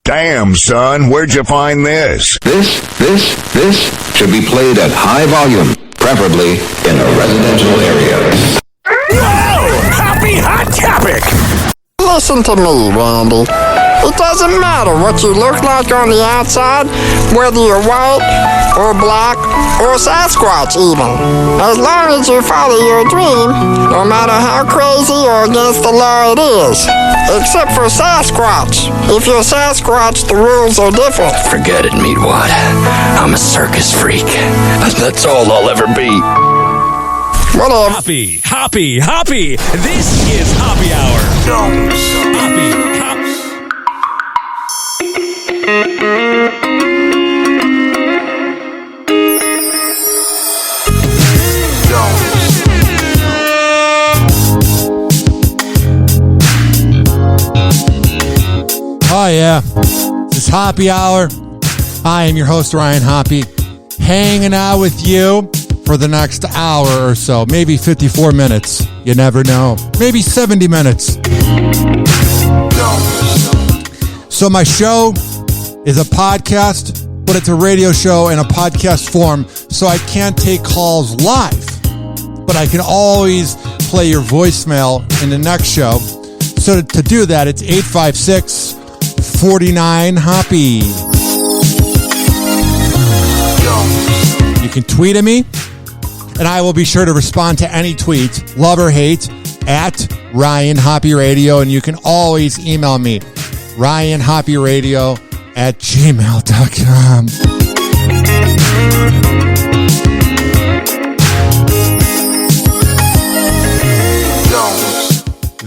Damn, son, where'd you find this? This should be played at high volume, preferably in a residential area. Whoa! Happy Hot Topic! Listen to me, Randy. It doesn't matter what you look like on the outside, whether you're white or black or Sasquatch even. As long as you follow your dream, no matter how crazy or against the law it is. Except for Sasquatch. If you're Sasquatch, the rules are different. Forget it, Meatwad. I'm a circus freak. That's all I'll ever be. Whatever. Hoppy. This is Hoppe Hour. Hoppy. Oh yeah, this is Hoppe Hour. I am your host, Ryan Hoppe, hanging out with you for the next hour or so, maybe 54 minutes. You never know. Maybe 70 minutes. So my show is a podcast, but it's a radio show in a podcast form, so I can't take calls live. But I can always play your voicemail in the next show. So to do that, it's 856-49-HOPPY. You can tweet at me, and I will be sure to respond to any tweet, love or hate, at Ryan Hoppe Radio. And you can always email me, ryanhoppyradio@gmail.com.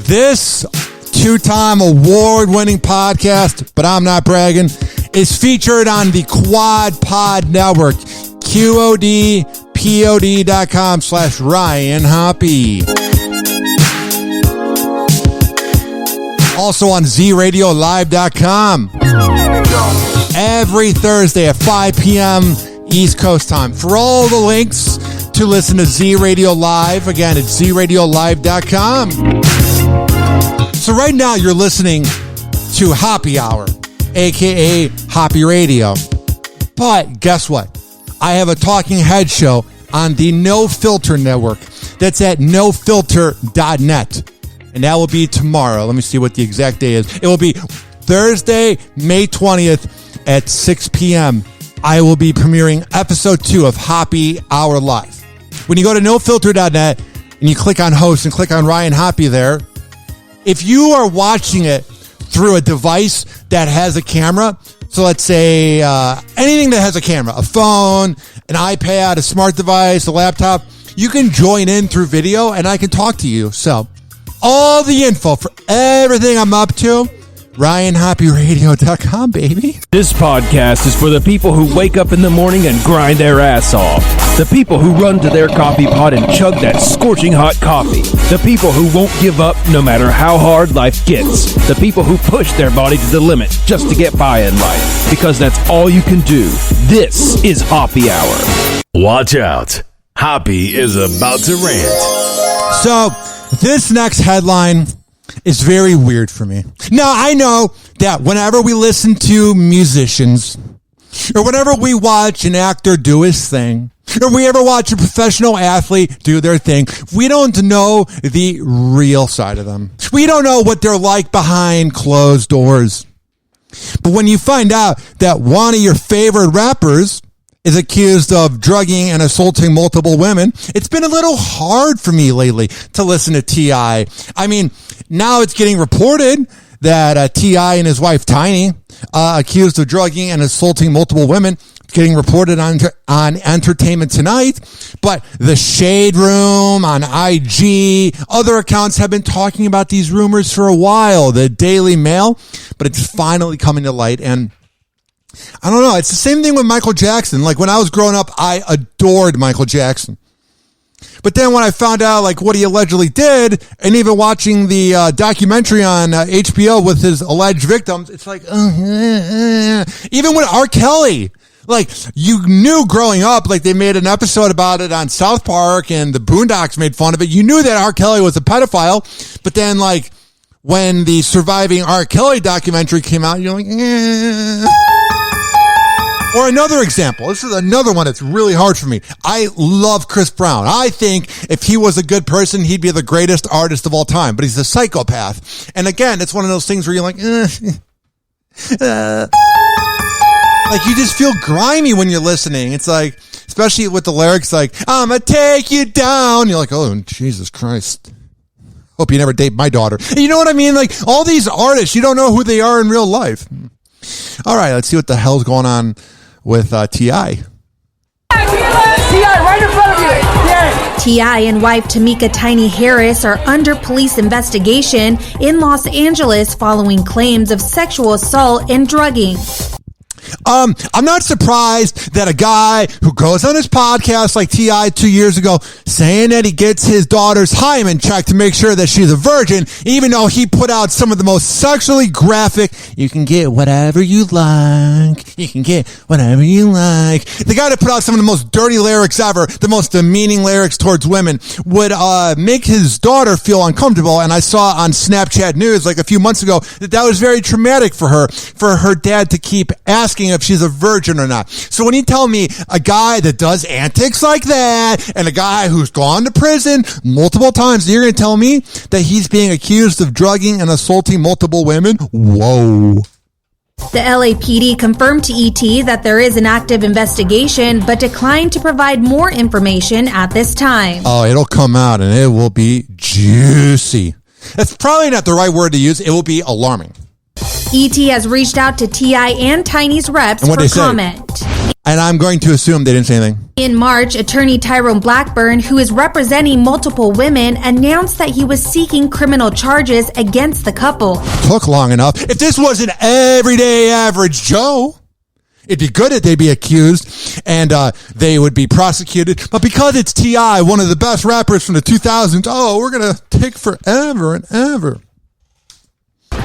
This two-time award-winning podcast, but I'm not bragging, is featured on the Quad Pod Network, QODPOD.com/Ryan Hoppe. Also on ZRadioLive.com. Every Thursday at 5 p.m. East Coast time. For all the links to listen to Z Radio Live, again, it's ZRadioLive.com. So right now you're listening to Hoppe Hour, a.k.a. Hoppe Radio. But guess what? I have a talking head show on the No Filter Network. That's at nofilter.net. And that will be tomorrow. Let me see what the exact day is. It will be Thursday, May 20th at 6 p.m. I will be premiering episode 2 of Hoppe Hour Live. When you go to nofilter.net and you click on host and click on Ryan Hoppe there, if you are watching it through a device that has a camera, so let's say anything that has a camera, a phone, an iPad, a smart device, a laptop, you can join in through video and I can talk to you. So all the info for everything I'm up to, RyanHoppyRadio.com, baby. This podcast is for the people who wake up in the morning and grind their ass off. The people who run to their coffee pot and chug that scorching hot coffee. The people who won't give up no matter how hard life gets. The people who push their body to the limit just to get by in life. Because that's all you can do. This is Hoppe Hour. Watch out. Hoppe is about to rant. So, this next headline is very weird for me. Now, I know that whenever we listen to musicians, or whenever we watch an actor do his thing, or we ever watch a professional athlete do their thing, we don't know the real side of them. We don't know what they're like behind closed doors. But when you find out that one of your favorite rappers is accused of drugging and assaulting multiple women, it's been a little hard for me lately to listen to T.I. I mean, now it's getting reported that T.I. and his wife Tiny, accused of drugging and assaulting multiple women, getting reported on Entertainment Tonight. But the Shade Room on IG, other accounts have been talking about these rumors for a while. The Daily Mail, but it's finally coming to light. And I don't know. It's the same thing with Michael Jackson. Like when I was growing up, I adored Michael Jackson. But then when I found out like what he allegedly did, and even watching the documentary on HBO with his alleged victims, it's like, even with R. Kelly, like you knew growing up, like they made an episode about it on South Park and the Boondocks made fun of it. You knew that R. Kelly was a pedophile, but then like when the surviving R. Kelly documentary came out, you're like, eh. Or another example. This is another one that's really hard for me. I love Chris Brown. I think if he was a good person, he'd be the greatest artist of all time. But he's a psychopath. And again, it's one of those things where you're like, like you just feel grimy when you're listening. It's like, especially with the lyrics like, I'ma take you down. You're like, oh, Jesus Christ. Hope you never date my daughter. You know what I mean? Like all these artists, you don't know who they are in real life. All right, let's see what the hell's going on with T.I. T.I. right in front of you. Yeah. T.I. and wife Tamika Tiny Harris are under police investigation in Los Angeles following claims of sexual assault and drugging. I'm not surprised that a guy who goes on his podcast like T.I. 2 years ago saying that he gets his daughter's hymen checked to make sure that she's a virgin, even though he put out some of the most sexually graphic, you can get whatever you like, you can get whatever you like. The guy that put out some of the most dirty lyrics ever, the most demeaning lyrics towards women, would make his daughter feel uncomfortable. And I saw on Snapchat News like a few months ago that was very traumatic for her dad to keep asking if she's a virgin or not. So when you tell me a guy that does antics like that and a guy who's gone to prison multiple times, you're going to tell me that he's being accused of drugging and assaulting multiple women? Whoa. The LAPD confirmed to ET that there is an active investigation, but declined to provide more information at this time. Oh, it'll come out and it will be juicy. That's probably not the right word to use. It will be alarming. ET has reached out to T.I. and Tiny's reps for comment. And I'm going to assume they didn't say anything. In March, attorney Tyrone Blackburn, who is representing multiple women, announced that he was seeking criminal charges against the couple. Took long enough. If this was an everyday average Joe, it'd be good if they'd be accused and they would be prosecuted. But because it's T.I., one of the best rappers from the 2000s, we're going to take forever and ever.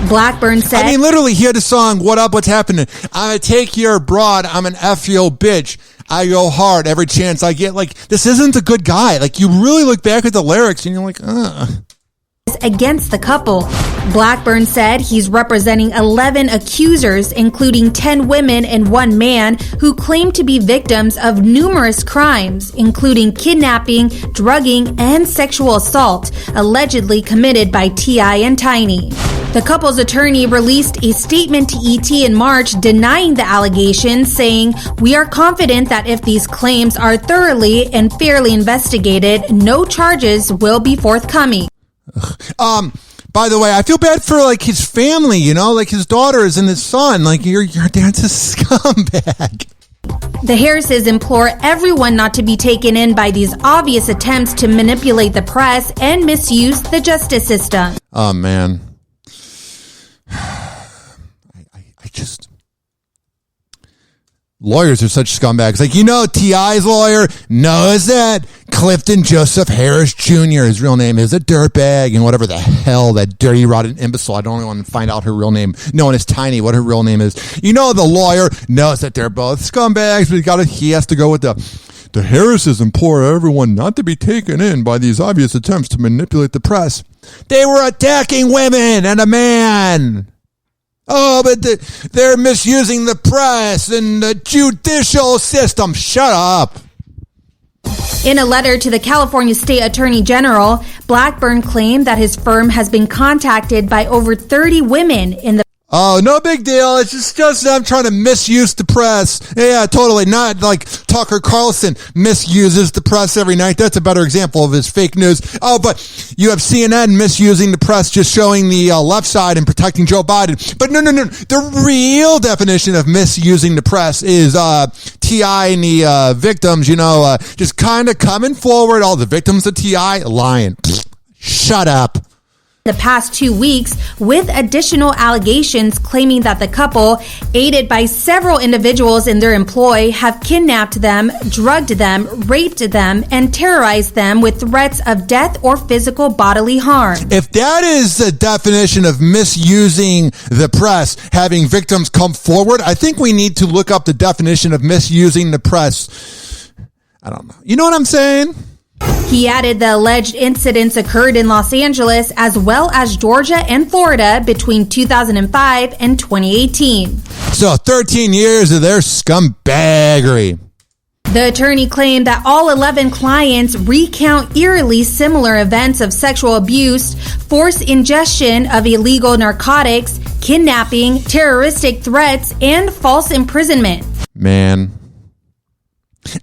Blackburn said, I mean, literally, he had a song, What Up, What's Happening? I'm going to take your broad. I'm an F-yo bitch. I go hard every chance I get. Like, this isn't a good guy. Like, you really look back at the lyrics and you're like, against the couple. Blackburn said he's representing 11 accusers, including 10 women and 1 man, who claim to be victims of numerous crimes, including kidnapping, drugging, and sexual assault, allegedly committed by T.I. and Tiny. The couple's attorney released a statement to ET in March denying the allegations, saying, "We are confident that if these claims are thoroughly and fairly investigated, no charges will be forthcoming." By the way, I feel bad for like his family, you know, like his daughters and his son. Like your dad's a scumbag. The Harrises implore everyone not to be taken in by these obvious attempts to manipulate the press and misuse the justice system. Oh man. I just... Lawyers are such scumbags. Like, you know, T.I.'s lawyer knows that Clifton Joseph Harris Jr., his real name is a dirtbag and whatever the hell, that dirty, rotten imbecile. I don't want to find out her real name. No one is Tiny, what her real name is. You know, the lawyer knows that they're both scumbags, but he has to go with the Harrises implore everyone not to be taken in by these obvious attempts to manipulate the press. They were attacking women and a man. Oh, but they're misusing the press and the judicial system. Shut up. In a letter to the California State Attorney General, Blackburn claimed that his firm has been contacted by over 30 women in the... Oh, no big deal. It's just them trying to misuse the press. Yeah, totally. Not like Tucker Carlson misuses the press every night. That's a better example of his fake news. Oh, but you have CNN misusing the press, just showing the left side and protecting Joe Biden. But no. The real definition of misusing the press is T.I. and the victims, just kind of coming forward. All the victims of T.I. lying. Shut up. The past 2 weeks, with additional allegations claiming that the couple, aided by several individuals in their employ, have kidnapped them, drugged them, raped them, and terrorized them with threats of death or physical bodily harm. If that is the definition of misusing the press, having victims come forward, I think we need to look up the definition of misusing the press. I don't know. You know what I'm saying? He added the alleged incidents occurred in Los Angeles as well as Georgia and Florida between 2005 and 2018. So 13 years of their scumbaggery. The attorney claimed that all 11 clients recount eerily similar events of sexual abuse, forced ingestion of illegal narcotics, kidnapping, terroristic threats, and false imprisonment. Man.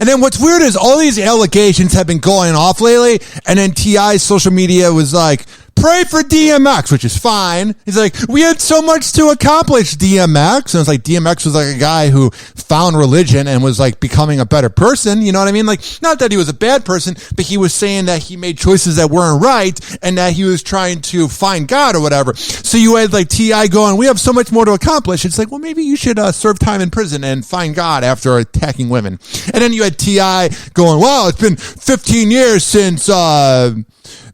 And then what's weird is all these allegations have been going off lately, and then T.I.'s social media was like, pray for DMX, which is fine. He's like, we had so much to accomplish, DMX. And it's like, DMX was like a guy who found religion and was like becoming a better person. You know what I mean? Like, not that he was a bad person, but he was saying that he made choices that weren't right and that he was trying to find God or whatever. So you had like T.I. going, we have so much more to accomplish. It's like, well, maybe you should serve time in prison and find God after attacking women. And then you had T.I. going, wow, it's been 15 years since,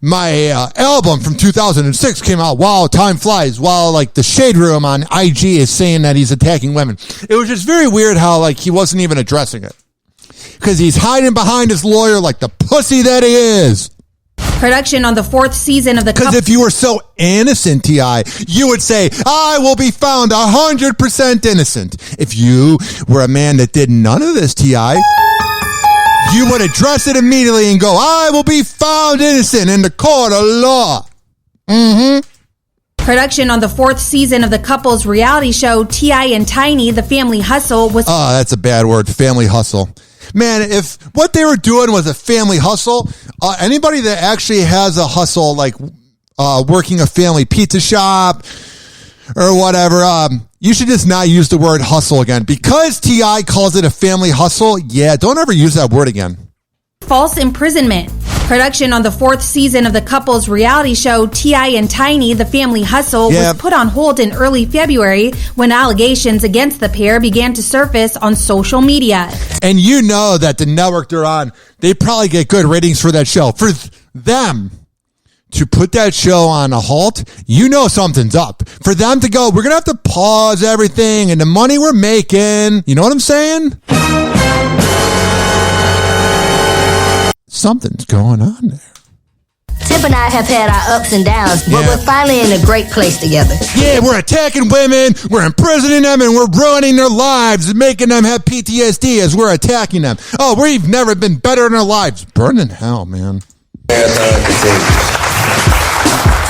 my album from 2006 came out. Wow, time flies. While like the Shade Room on IG is saying that he's attacking women. It was just very weird how like he wasn't even addressing it. Because he's hiding behind his lawyer like the pussy that he is. Production on the 4th season of the... Because if you were so innocent, T.I., you would say, I will be found 100% innocent. If you were a man that did none of this, T.I., you would address it immediately and go, I will be found innocent in the court of law. Production on the 4th season of the couple's reality show, T.I. and Tiny, The Family Hustle, was... Oh, that's a bad word, family hustle. Man, if what they were doing was a family hustle, anybody that actually has a hustle, like working a family pizza shop or whatever, you should just not use the word hustle again. Because T.I. calls it a family hustle, yeah, don't ever use that word again. False imprisonment. Production on the 4th season of the couple's reality show, T.I. and Tiny, The Family Hustle, was put on hold in early February when allegations against the pair began to surface on social media. And you know that the network they're on, they probably get good ratings for that show. For them to put that show on a halt, you know something's up. For them to go, we're going to have to pause everything and the money we're making, you know what I'm saying? Something's going on there. Tip and I have had our ups and downs, but we're finally in a great place together. Yeah, we're attacking women, we're imprisoning them, and we're ruining their lives and making them have PTSD as we're attacking them. Oh, we've never been better in our lives. Burn in hell, man.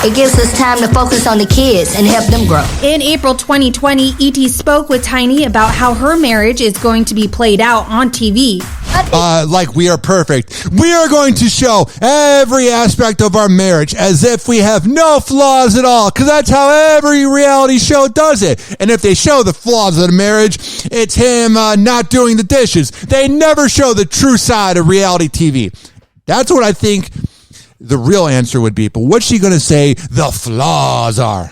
It gives us time to focus on the kids and help them grow. In April 2020, E.T. spoke with Tiny about how her marriage is going to be played out on TV. Like we are perfect. We are going to show every aspect of our marriage as if we have no flaws at all, because that's how every reality show does it. And if they show the flaws of the marriage, it's him not doing the dishes. They never show the true side of reality TV. That's what I think the real answer would be. But what's she going to say the flaws are?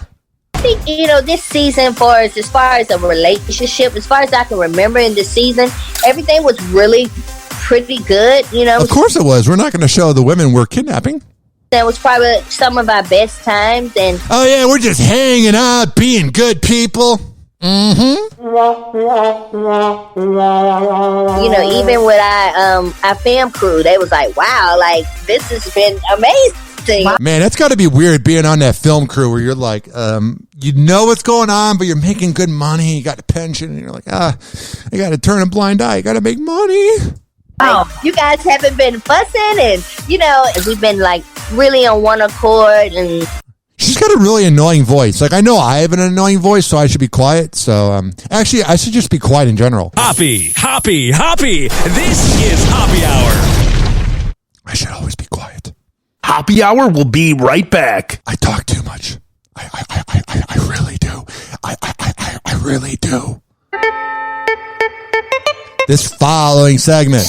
I think, this season, as far as a relationship, as far as I can remember in this season, everything was really pretty good, Of course it was. We're not going to show the women we're kidnapping. That was probably some of our best times. And oh, yeah, we're just hanging out, being good people. Mm-hmm. Even with our film crew, they was like, wow, like, this has been amazing. Man, that's got to be weird being on that film crew where you're like, you know what's going on, but you're making good money. You got a pension, and you're like, I got to turn a blind eye. I got to make money. Oh, you guys haven't been fussing, and we've been like really on one accord. And she's got a really annoying voice. Like, I know I have an annoying voice, so I should be quiet. So, actually, I should just be quiet in general. Hoppy. This is Hoppe Hour. I should always be quiet. Hoppe Hour will be right back. I talk too much. I really do. I really do. This following segment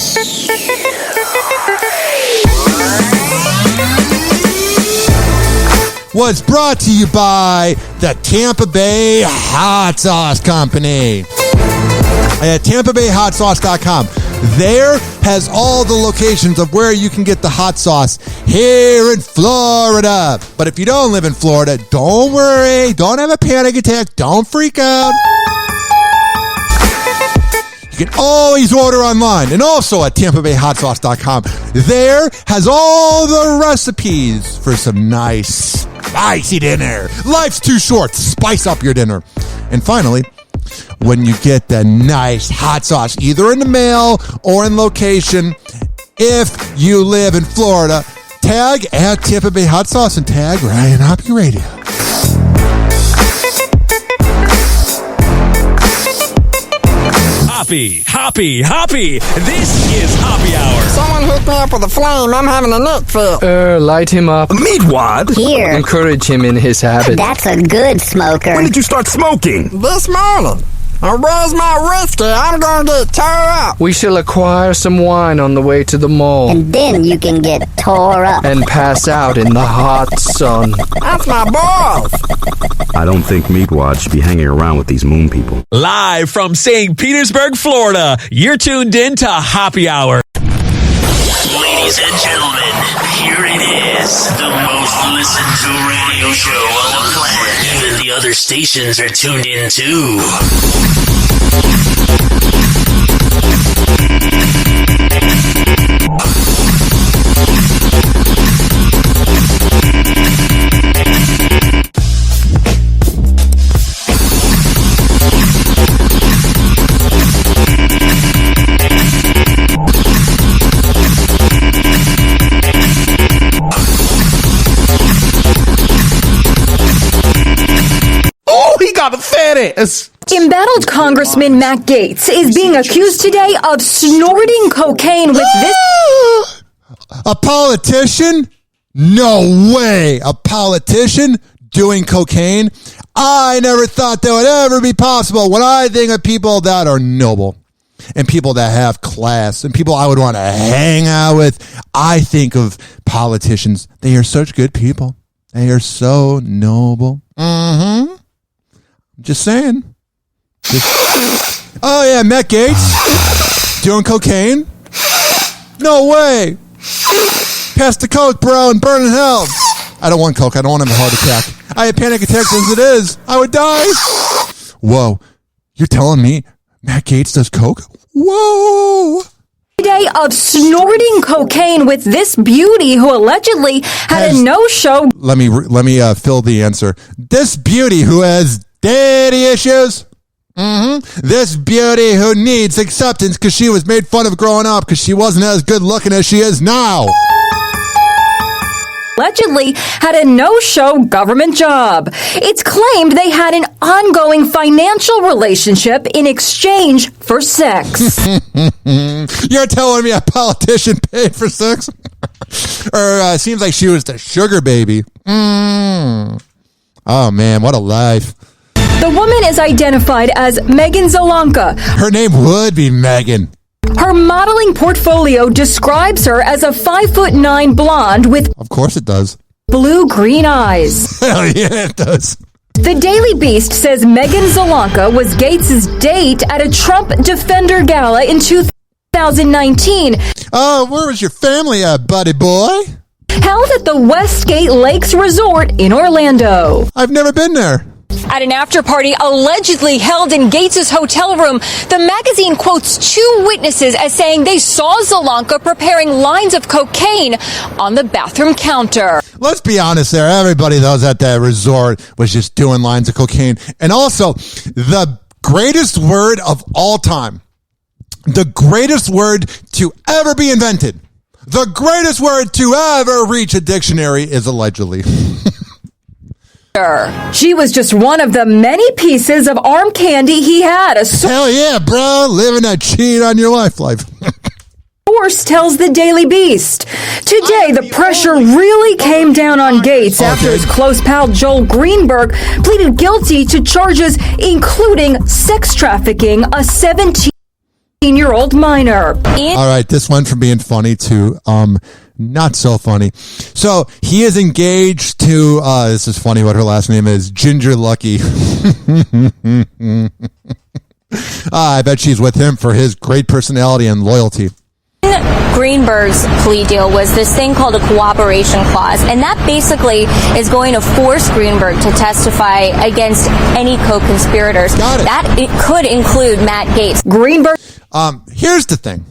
was brought to you by the Tampa Bay Hot Sauce Company at TampaBayHotSauce.com. There has all the locations of where you can get the hot sauce here in Florida. But if you don't live in Florida, don't worry. Don't have a panic attack. Don't freak out. You you can always order online and also at TampaBayHotSauce.com. There has all the recipes for some nice, spicy dinner. Life's too short. Spice up your dinner. And finally, when you get the nice hot sauce, either in the mail or in location, if you live in Florida, tag at Tampa Bay Hot Sauce and tag Ryan Hoppe Radio. Hoppe. This is Hoppe Hour. Someone hook me up with a flame. I'm having a nut fit. Light him up. Meatwad? Here. Encourage him in his habit. That's a good smoker. When did you start smoking? This morning. Where's my whiskey? I'm gonna get tore up. We shall acquire some wine on the way to the mall. And then you can get tore up. And pass out in the hot sun. That's my boy. I don't think Meatwad should be hanging around with these moon people. Live from St. Petersburg, Florida, you're tuned in to Hoppe Hour. Ladies and gentlemen, here it is. The most listened to radio show on the planet. Even the other stations are tuned in too. Got the fat ass. Embattled Congressman Matt Gaetz is being accused today of snorting cocaine with this... A politician? No way. A politician doing cocaine? I never thought that would ever be possible. When I think of people that are noble and people that have class and people I would want to hang out with, I think of politicians. They are such good people. They are so noble. Mm-hmm. Just saying. Oh, yeah, Matt Gaetz doing cocaine? No way. Pass the coke, bro, and burn in hell. I don't want coke. I don't want to have a heart attack. I have panic attacks as it is. I would die. Whoa. You're telling me Matt Gaetz does coke? Whoa. Day of snorting cocaine with this beauty who allegedly had a no-show. Let me fill the answer. This beauty who has daddy issues. This beauty who needs acceptance because she was made fun of growing up because she wasn't as good looking as she is now. Allegedly had a no-show government job. It's claimed they had an ongoing financial relationship in exchange for sex. You're telling me a politician paid for sex? Or seems like she was the sugar baby. Oh, man, what a life. The woman is identified as Megan Zolanka. Her name would be Megan. Her modeling portfolio describes her as a 5'9" blonde with... Of course it does. ...blue-green eyes. Hell yeah, it does. The Daily Beast says Megan Zolanka was Gates' date at a Trump Defender Gala in 2019. Oh, where was your family at, buddy boy? Held at the Westgate Lakes Resort in Orlando. I've never been there. At an after-party allegedly held in Gates' hotel room, the magazine quotes two witnesses as saying they saw Zolanka preparing lines of cocaine on the bathroom counter. Let's be honest there. Everybody that was at that resort was just doing lines of cocaine. And also, the greatest word of all time, the greatest word to ever be invented, the greatest word to ever reach a dictionary is allegedly. She was just one of the many pieces of arm candy he had. Hell yeah, bro. Living that cheat on your life. Source tells the Daily Beast. Today, the pressure really came down on Gates after his close pal Joel Greenberg pleaded guilty to charges including sex trafficking a 17-year-old minor. All right, this went from being funny to not so funny. So he is engaged to, this is funny what her last name is, Ginger Lucky. I bet she's with him for his great personality and loyalty. Greenberg's plea deal was this thing called a cooperation clause, and that basically is going to force Greenberg to testify against any co-conspirators. That it could include Matt Gaetz. Greenberg. Here's the thing.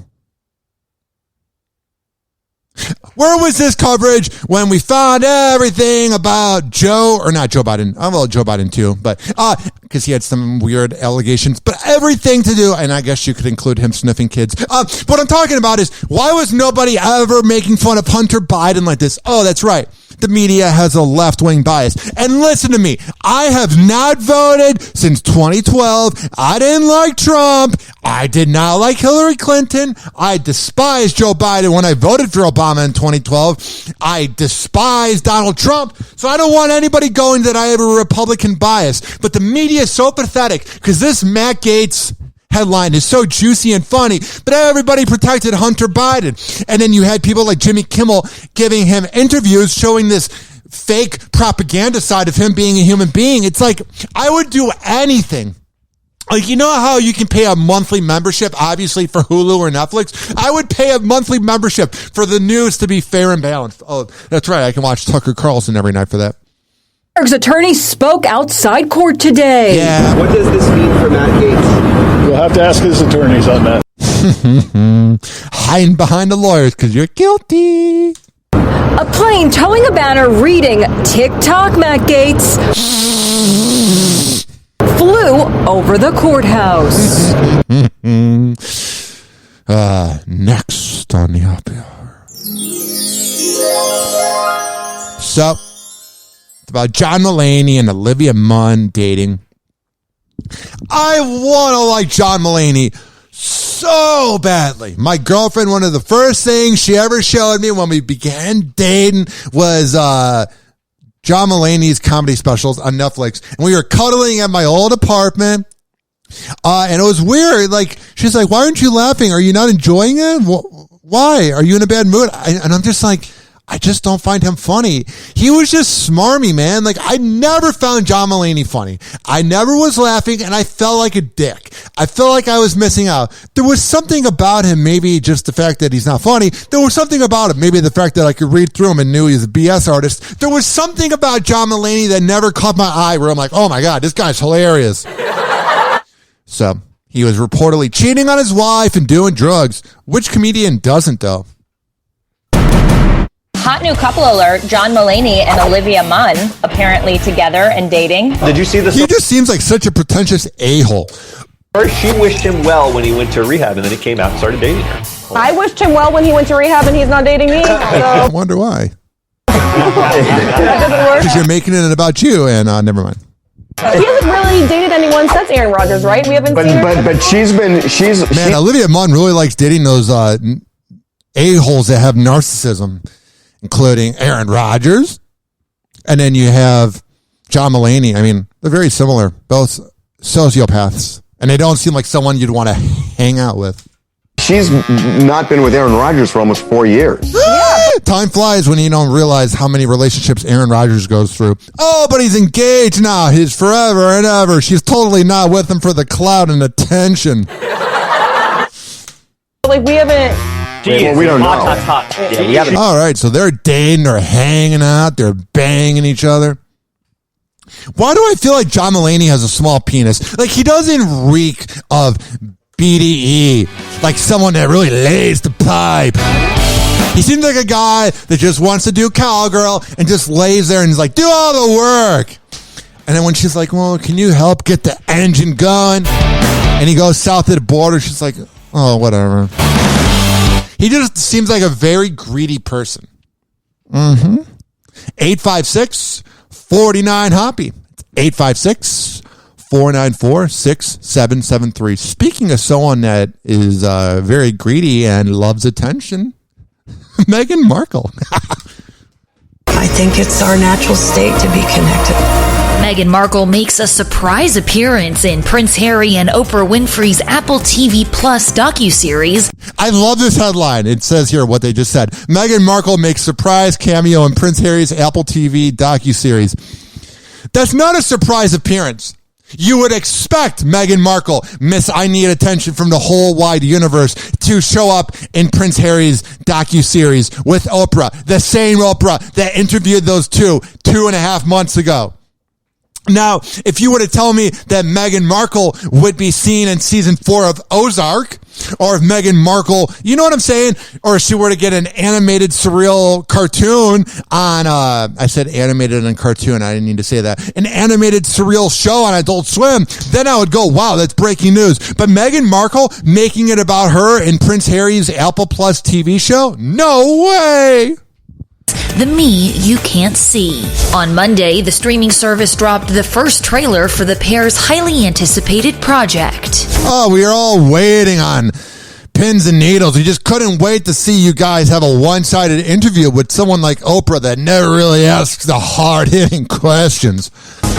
Where was this coverage when we found everything about Joe Biden? Well, Joe Biden too, but because he had some weird allegations, but everything to do, and I guess you could include him sniffing kids. What I'm talking about is, why was nobody ever making fun of Hunter Biden like this? Oh, that's right. The media has a left-wing bias. And listen to me, I have not voted since 2012. I didn't like Trump. I did not like Hillary Clinton. I despised Joe Biden when I voted for Obama in 2012. I despised Donald Trump. So I don't want anybody going that I have a Republican bias. But the media is so pathetic because this Matt Gaetz headline is so juicy and funny, but everybody protected Hunter Biden. And then you had people like Jimmy Kimmel giving him interviews showing this fake propaganda side of him being a human being. It's like, I would do anything. Like, you know how you can pay a monthly membership, obviously, for Hulu or Netflix? I would pay a monthly membership for the news to be fair and balanced. Oh, that's right. I can watch Tucker Carlson every night for that. Attorney spoke outside court today. Yeah. What does this mean for Matt Gaetz? You'll have to ask his attorneys on that. Hiding behind the lawyers because you're guilty. A plane towing a banner reading TikTok Matt Gaetz flew over the courthouse. Next on the Hoppe Hour. So, it's about John Mulaney and Olivia Munn dating. I want to like John Mulaney so badly. My girlfriend, one of the first things she ever showed me when we began dating was John Mulaney's comedy specials on Netflix. And we were cuddling at my old apartment. And it was weird. Like, she's like, why aren't you laughing? Are you not enjoying it? Why? Are you in a bad mood? And I'm just like, I just don't find him funny. He was just smarmy, man. Like, I never found John Mulaney funny. I never was laughing, and I felt like a dick. I felt like I was missing out. There was something about him, maybe just the fact that he's not funny. There was something about him, maybe the fact that I could read through him and knew he was a BS artist. There was something about John Mulaney that never caught my eye where I'm like, oh my God, this guy's hilarious. So, he was reportedly cheating on his wife and doing drugs. Which comedian doesn't, though? Hot new couple alert, John Mulaney and Olivia Munn apparently together and dating. Did you see this? He just seems like such a pretentious a-hole. First, she wished him well when he went to rehab, and then he came out and started dating her. I wished him well when he went to rehab, and he's not dating me. So. I wonder why. That doesn't work. Because you're making it about you, and never mind. He hasn't really dated anyone since Aaron Rodgers, right? We haven't seen her. But she's Olivia Munn really likes dating those a-holes that have narcissism, including Aaron Rodgers. And then you have John Mulaney. I mean, they're very similar. Both sociopaths. And they don't seem like someone you'd want to hang out with. She's not been with Aaron Rodgers for almost 4 years. Time flies when you don't realize how many relationships Aaron Rodgers goes through. Oh, but he's engaged now. He's forever and ever. She's totally not with him for the clout and attention. Like, we haven't... we don't know. Yeah, we haven't. All right, so they're dating, they're hanging out, they're banging each other. Why do I feel like John Mulaney has a small penis? Like, he doesn't reek of BDE, like someone that really lays the pipe. He seems like a guy that just wants to do cowgirl and just lays there and is like, do all the work. And then when she's like, well, can you help get the engine going? And he goes south of the border, she's like, oh, whatever. He just seems like a very greedy person. 856-49-HOPPY. 856-494-6773. Speaking of someone that is very greedy and loves attention, Meghan Markle. I think it's our natural state to be connected. Meghan Markle makes a surprise appearance in Prince Harry and Oprah Winfrey's Apple TV Plus docuseries. I love this headline. It says here what they just said. Meghan Markle makes surprise cameo in Prince Harry's Apple TV docuseries. That's not a surprise appearance. You would expect Meghan Markle, Miss I Need Attention from the whole wide universe, to show up in Prince Harry's docuseries with Oprah, the same Oprah that interviewed those 2.5 months ago. Now, if you were to tell me that Meghan Markle would be seen in season 4 of Ozark, or if Meghan Markle, you know what I'm saying? Or if she were to get an animated surreal cartoon on, I said animated and cartoon, I didn't need to say that, an animated surreal show on Adult Swim, then I would go, wow, that's breaking news. But Meghan Markle making it about her in Prince Harry's Apple Plus TV show? No way! The me you can't see. On Monday, the streaming service dropped the first trailer for the pair's highly anticipated project. Oh, we are all waiting on pins and needles. We just couldn't wait to see you guys have a one-sided interview with someone like Oprah that never really asks the hard-hitting questions.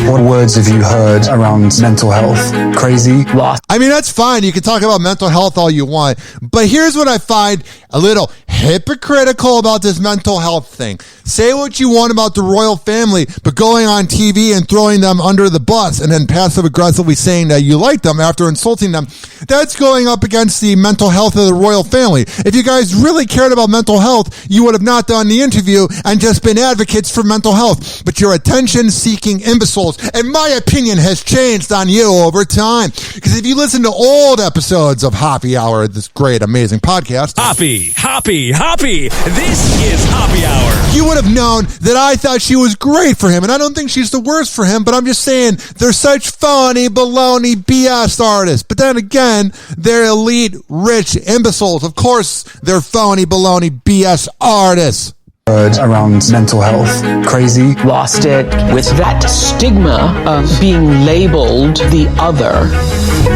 What words have you heard around mental health? Crazy? Lost? I mean, that's fine. You can talk about mental health all you want. But here's what I find a little hypocritical about this mental health thing. Say what you want about the royal family, but going on TV and throwing them under the bus and then passive-aggressively saying that you like them after insulting them, that's going up against the mental health of the royal family. If you guys really cared about mental health, you would have not done the interview and just been advocates for mental health. But you're attention-seeking imbeciles, and my opinion has changed on you over time. Because if you listen to old episodes of Hoppe Hour, this great, amazing podcast, Hoppe, this is Hoppe Hour. You would have known that I thought she was great for him, and I don't think she's the worst for him, but I'm just saying they're such phony, baloney, BS artists. But then again, they're elite, rich imbeciles. Of course, they're phony, baloney, BS artists. Around mental health. Crazy? Lost it with that stigma of being labeled the other.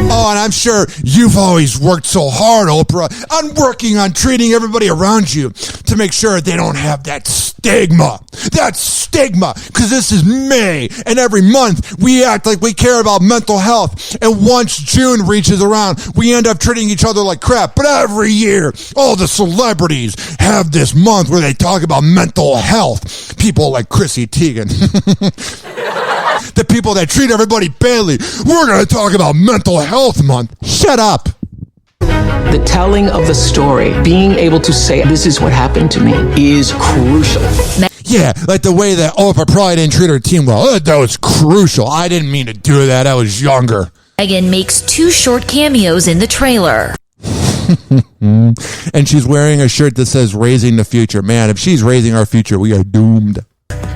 Oh, and I'm sure you've always worked so hard, Oprah, on working on treating everybody around you to make sure they don't have that stigma. That stigma. Because this is May, and every month we act like we care about mental health. And once June reaches around, we end up treating each other like crap. But every year, all the celebrities have this month where they talk about mental health. People like Chrissy Teigen. The people that treat everybody badly. We're going to talk about Mental Health Month. Shut up. The telling of the story, being able to say, this is what happened to me, is crucial. Yeah, like the way that Oprah probably didn't treat her team well. That was crucial. I didn't mean to do that. I was younger. Meghan makes 2 short cameos in the trailer. And she's wearing a shirt that says Raising the Future. Man, if she's raising our future, we are doomed.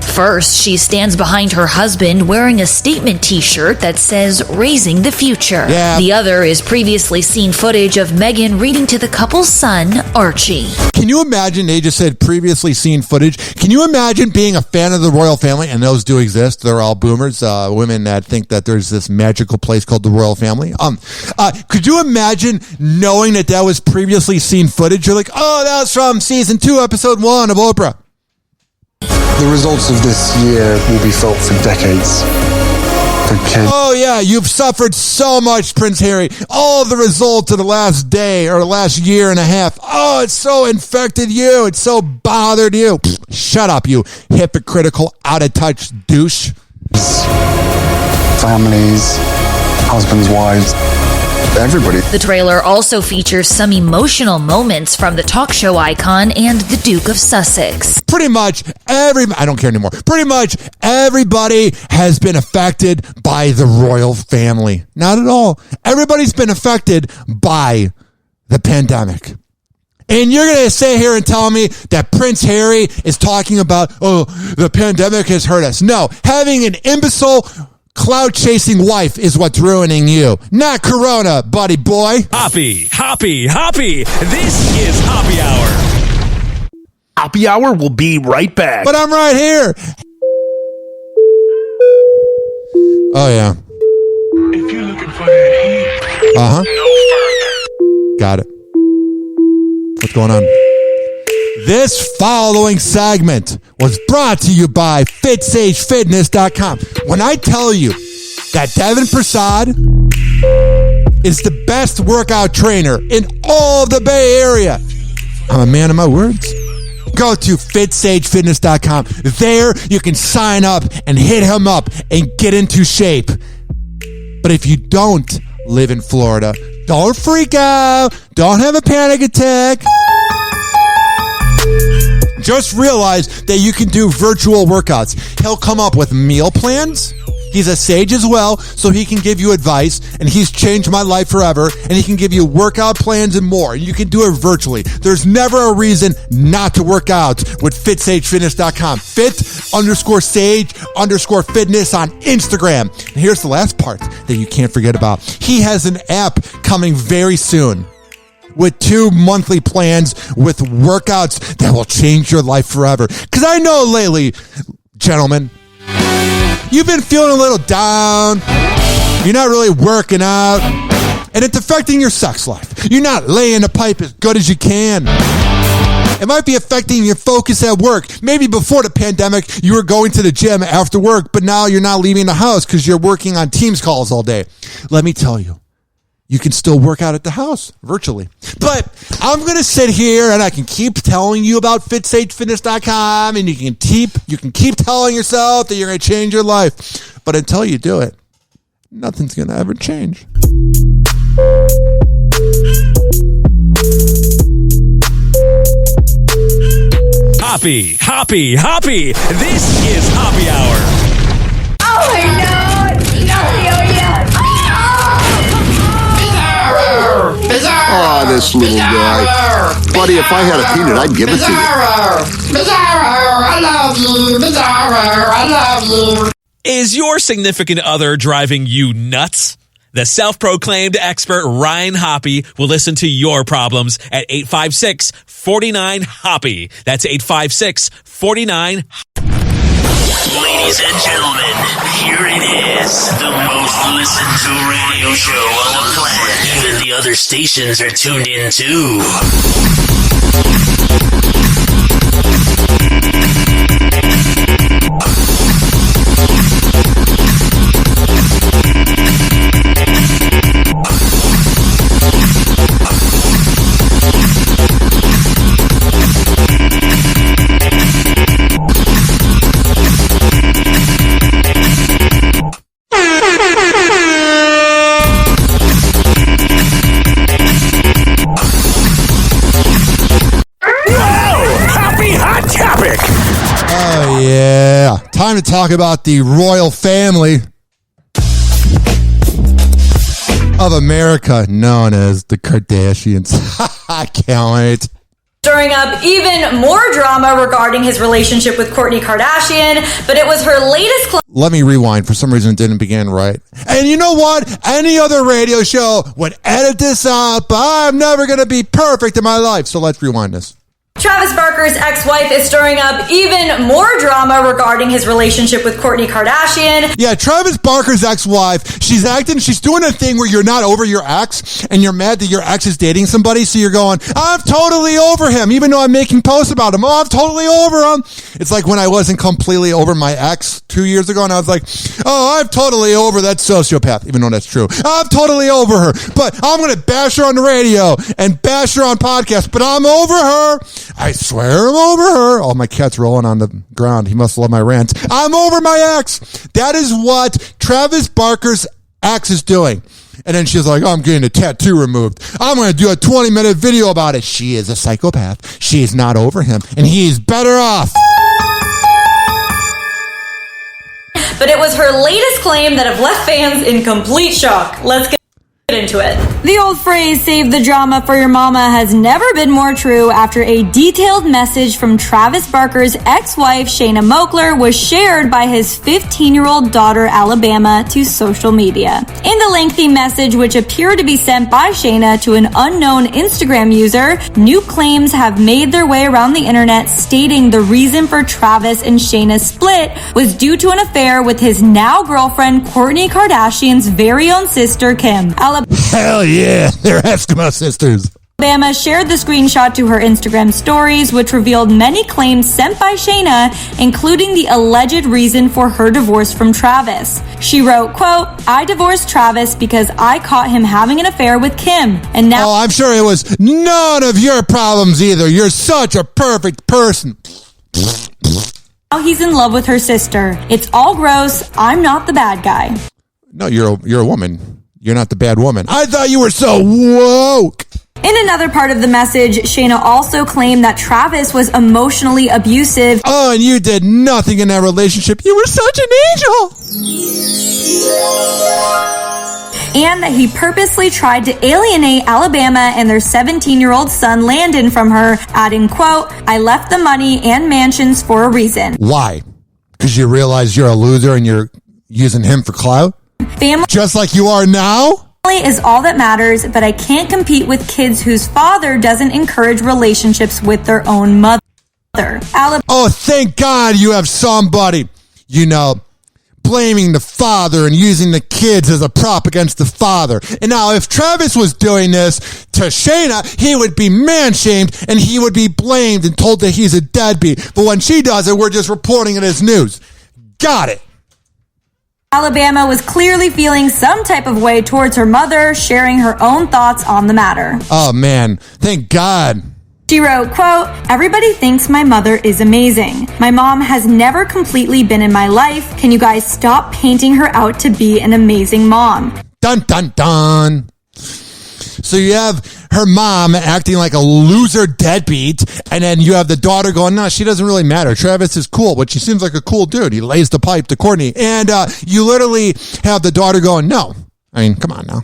First, she stands behind her husband wearing a statement t-shirt that says Raising the Future. Yeah. The other is previously seen footage of Meghan reading to the couple's son, Archie. Can you imagine, they just said previously seen footage. Can you imagine being a fan of the royal family? And those do exist. They're all boomers, women that think that there's this magical place called the royal family. Could you imagine knowing that that was previously seen footage? You're like, oh, that was from season 2, episode 1 of Oprah. The results of this year will be felt for decades. Oh yeah, you've suffered so much, Prince Harry. All the results of the last day or the last year and a half. Oh, it's so infected you. It's so bothered you. Shut up, you hypocritical, out of touch douche. Families, husbands, wives, everybody. The trailer also features some emotional moments from the talk show icon and the Duke of Sussex. Pretty much I don't care anymore. Pretty much everybody has been affected by the royal family. Not at all. Everybody's been affected by the pandemic. And you're going to sit here and tell me that Prince Harry is talking about, oh, the pandemic has hurt us. No, having an imbecile cloud-chasing wife is what's ruining you. Not Corona, buddy boy. Hoppe. This is Hoppe Hour. Hoppe Hour will be right back. But I'm right here. Oh, yeah. If you're looking for that heat, uh-huh. no further. Got it. What's going on? This following segment was brought to you by FitSageFitness.com. When I tell you that Devin Prasad is the best workout trainer in all of the Bay Area, I'm a man of my words. Go to FitSageFitness.com. There you can sign up and hit him up and get into shape. But if you don't live in Florida, don't freak out. Don't have a panic attack. Just realize that you can do virtual workouts. He'll come up with meal plans. He's a sage as well, so he can give you advice, and he's changed my life forever, and he can give you workout plans and more, and you can do it virtually. There's never a reason not to work out with FitSageFitness.com. Fit_sage_fitness on Instagram. And here's the last part that you can't forget about. He has an app coming very soon with 2 monthly plans with workouts that will change your life forever. Because I know lately, gentlemen, you've been feeling a little down. You're not really working out. And it's affecting your sex life. You're not laying the pipe as good as you can. It might be affecting your focus at work. Maybe before the pandemic, you were going to the gym after work, but now you're not leaving the house because you're working on Teams calls all day. Let me tell you, you can still work out at the house virtually. But I'm going to sit here and I can keep telling you about FitSageFitness.com, and you can keep telling yourself that you're going to change your life. But until you do it, nothing's going to ever change. Hoppy, Hoppy, Hoppy. This is Hoppy Hour. Oh my God! Oh, this little guy. Buddy, if I had a peanut, I'd give it to you. Bizarro, I love you. Bizarro, I love you. Is your significant other driving you nuts? The self-proclaimed expert Ryan Hoppy will listen to your problems at 856-49-HOPPY. That's 856-49. Ladies and gentlemen, here it is. The most listened to radio show on the planet. Even the other stations are tuned in too. Oh, yeah. Time to talk about the royal family of America, known as the Kardashians. I can't wait. Stirring up even more drama regarding his relationship with Kourtney Kardashian, but it was her latest Let me rewind. For some reason, it didn't begin right. And you know what? Any other radio show would edit this out, but I'm never going to be perfect in my life. So let's rewind this. Travis Barker's ex-wife is stirring up even more drama regarding his relationship with Kourtney Kardashian. Yeah, Travis Barker's ex-wife, she's doing a thing where you're not over your ex and you're mad that your ex is dating somebody, so you're going, I'm totally over him, even though I'm making posts about him. Oh, I'm totally over him. It's like when I wasn't completely over my ex 2 years ago, and I was like, oh, I'm totally over that sociopath, even though that's true. I'm totally over her, but I'm going to bash her on the radio and bash her on podcasts, but I'm over her. I swear I'm over her. Oh, my cat's rolling on the ground. He must love my rant. I'm over my ex. That is what Travis Barker's ex is doing. And then she's like, oh, I'm getting a tattoo removed. I'm going to do a 20-minute video about it. She is a psychopath. She is not over him, and he's better off. But it was her latest claim that have left fans in complete shock. Let's get into it. The old phrase, save the drama for your mama, has never been more true after a detailed message from Travis Barker's ex-wife, Shayna Moakler, was shared by his 15-year-old daughter, Alabama, to social media. In the lengthy message, which appeared to be sent by Shayna to an unknown Instagram user, new claims have made their way around the internet stating the reason for Travis and Shayna's split was due to an affair with his now girlfriend, Kourtney Kardashian's very own sister, Kim. Hell yeah, they're Eskimo sisters. Alabama shared the screenshot to her Instagram stories, which revealed many claims sent by Shayna, including the alleged reason for her divorce from Travis. She wrote, quote, I divorced Travis because I caught him having an affair with Kim, and now... Oh, I'm sure it was none of your problems either. You're such a perfect person. Now he's in love with her sister. It's all gross. I'm not the bad guy. No, you're a woman. You're not the bad woman. I thought you were so woke. In another part of the message, Shayna also claimed that Travis was emotionally abusive. Oh, and you did nothing in that relationship. You were such an angel. And that he purposely tried to alienate Alabama and their 17-year-old son Landon from her, adding, quote, "I left the money and mansions for a reason." Why? Because you realize you're a loser and you're using him for clout? Family just like you are now? Is all that matters, but I can't compete with kids whose father doesn't encourage relationships with their own mother. Oh, thank God you have somebody, blaming the father and using the kids as a prop against the father. And now if Travis was doing this to Shayna, he would be man-shamed and he would be blamed and told that he's a deadbeat. But when she does it, we're just reporting it as news. Got it. Alabama was clearly feeling some type of way towards her mother, sharing her own thoughts on the matter. Oh, man. Thank God. She wrote, quote, "Everybody thinks my mother is amazing. My mom has never completely been in my life. Can you guys stop painting her out to be an amazing mom?" Dun, dun, dun. So you have her mom acting like a loser deadbeat, and then you have the daughter going, "No, she doesn't really matter. Travis is cool, but she seems like a cool dude. He lays the pipe to Courtney." And you literally have the daughter going, "No. I mean, come on now.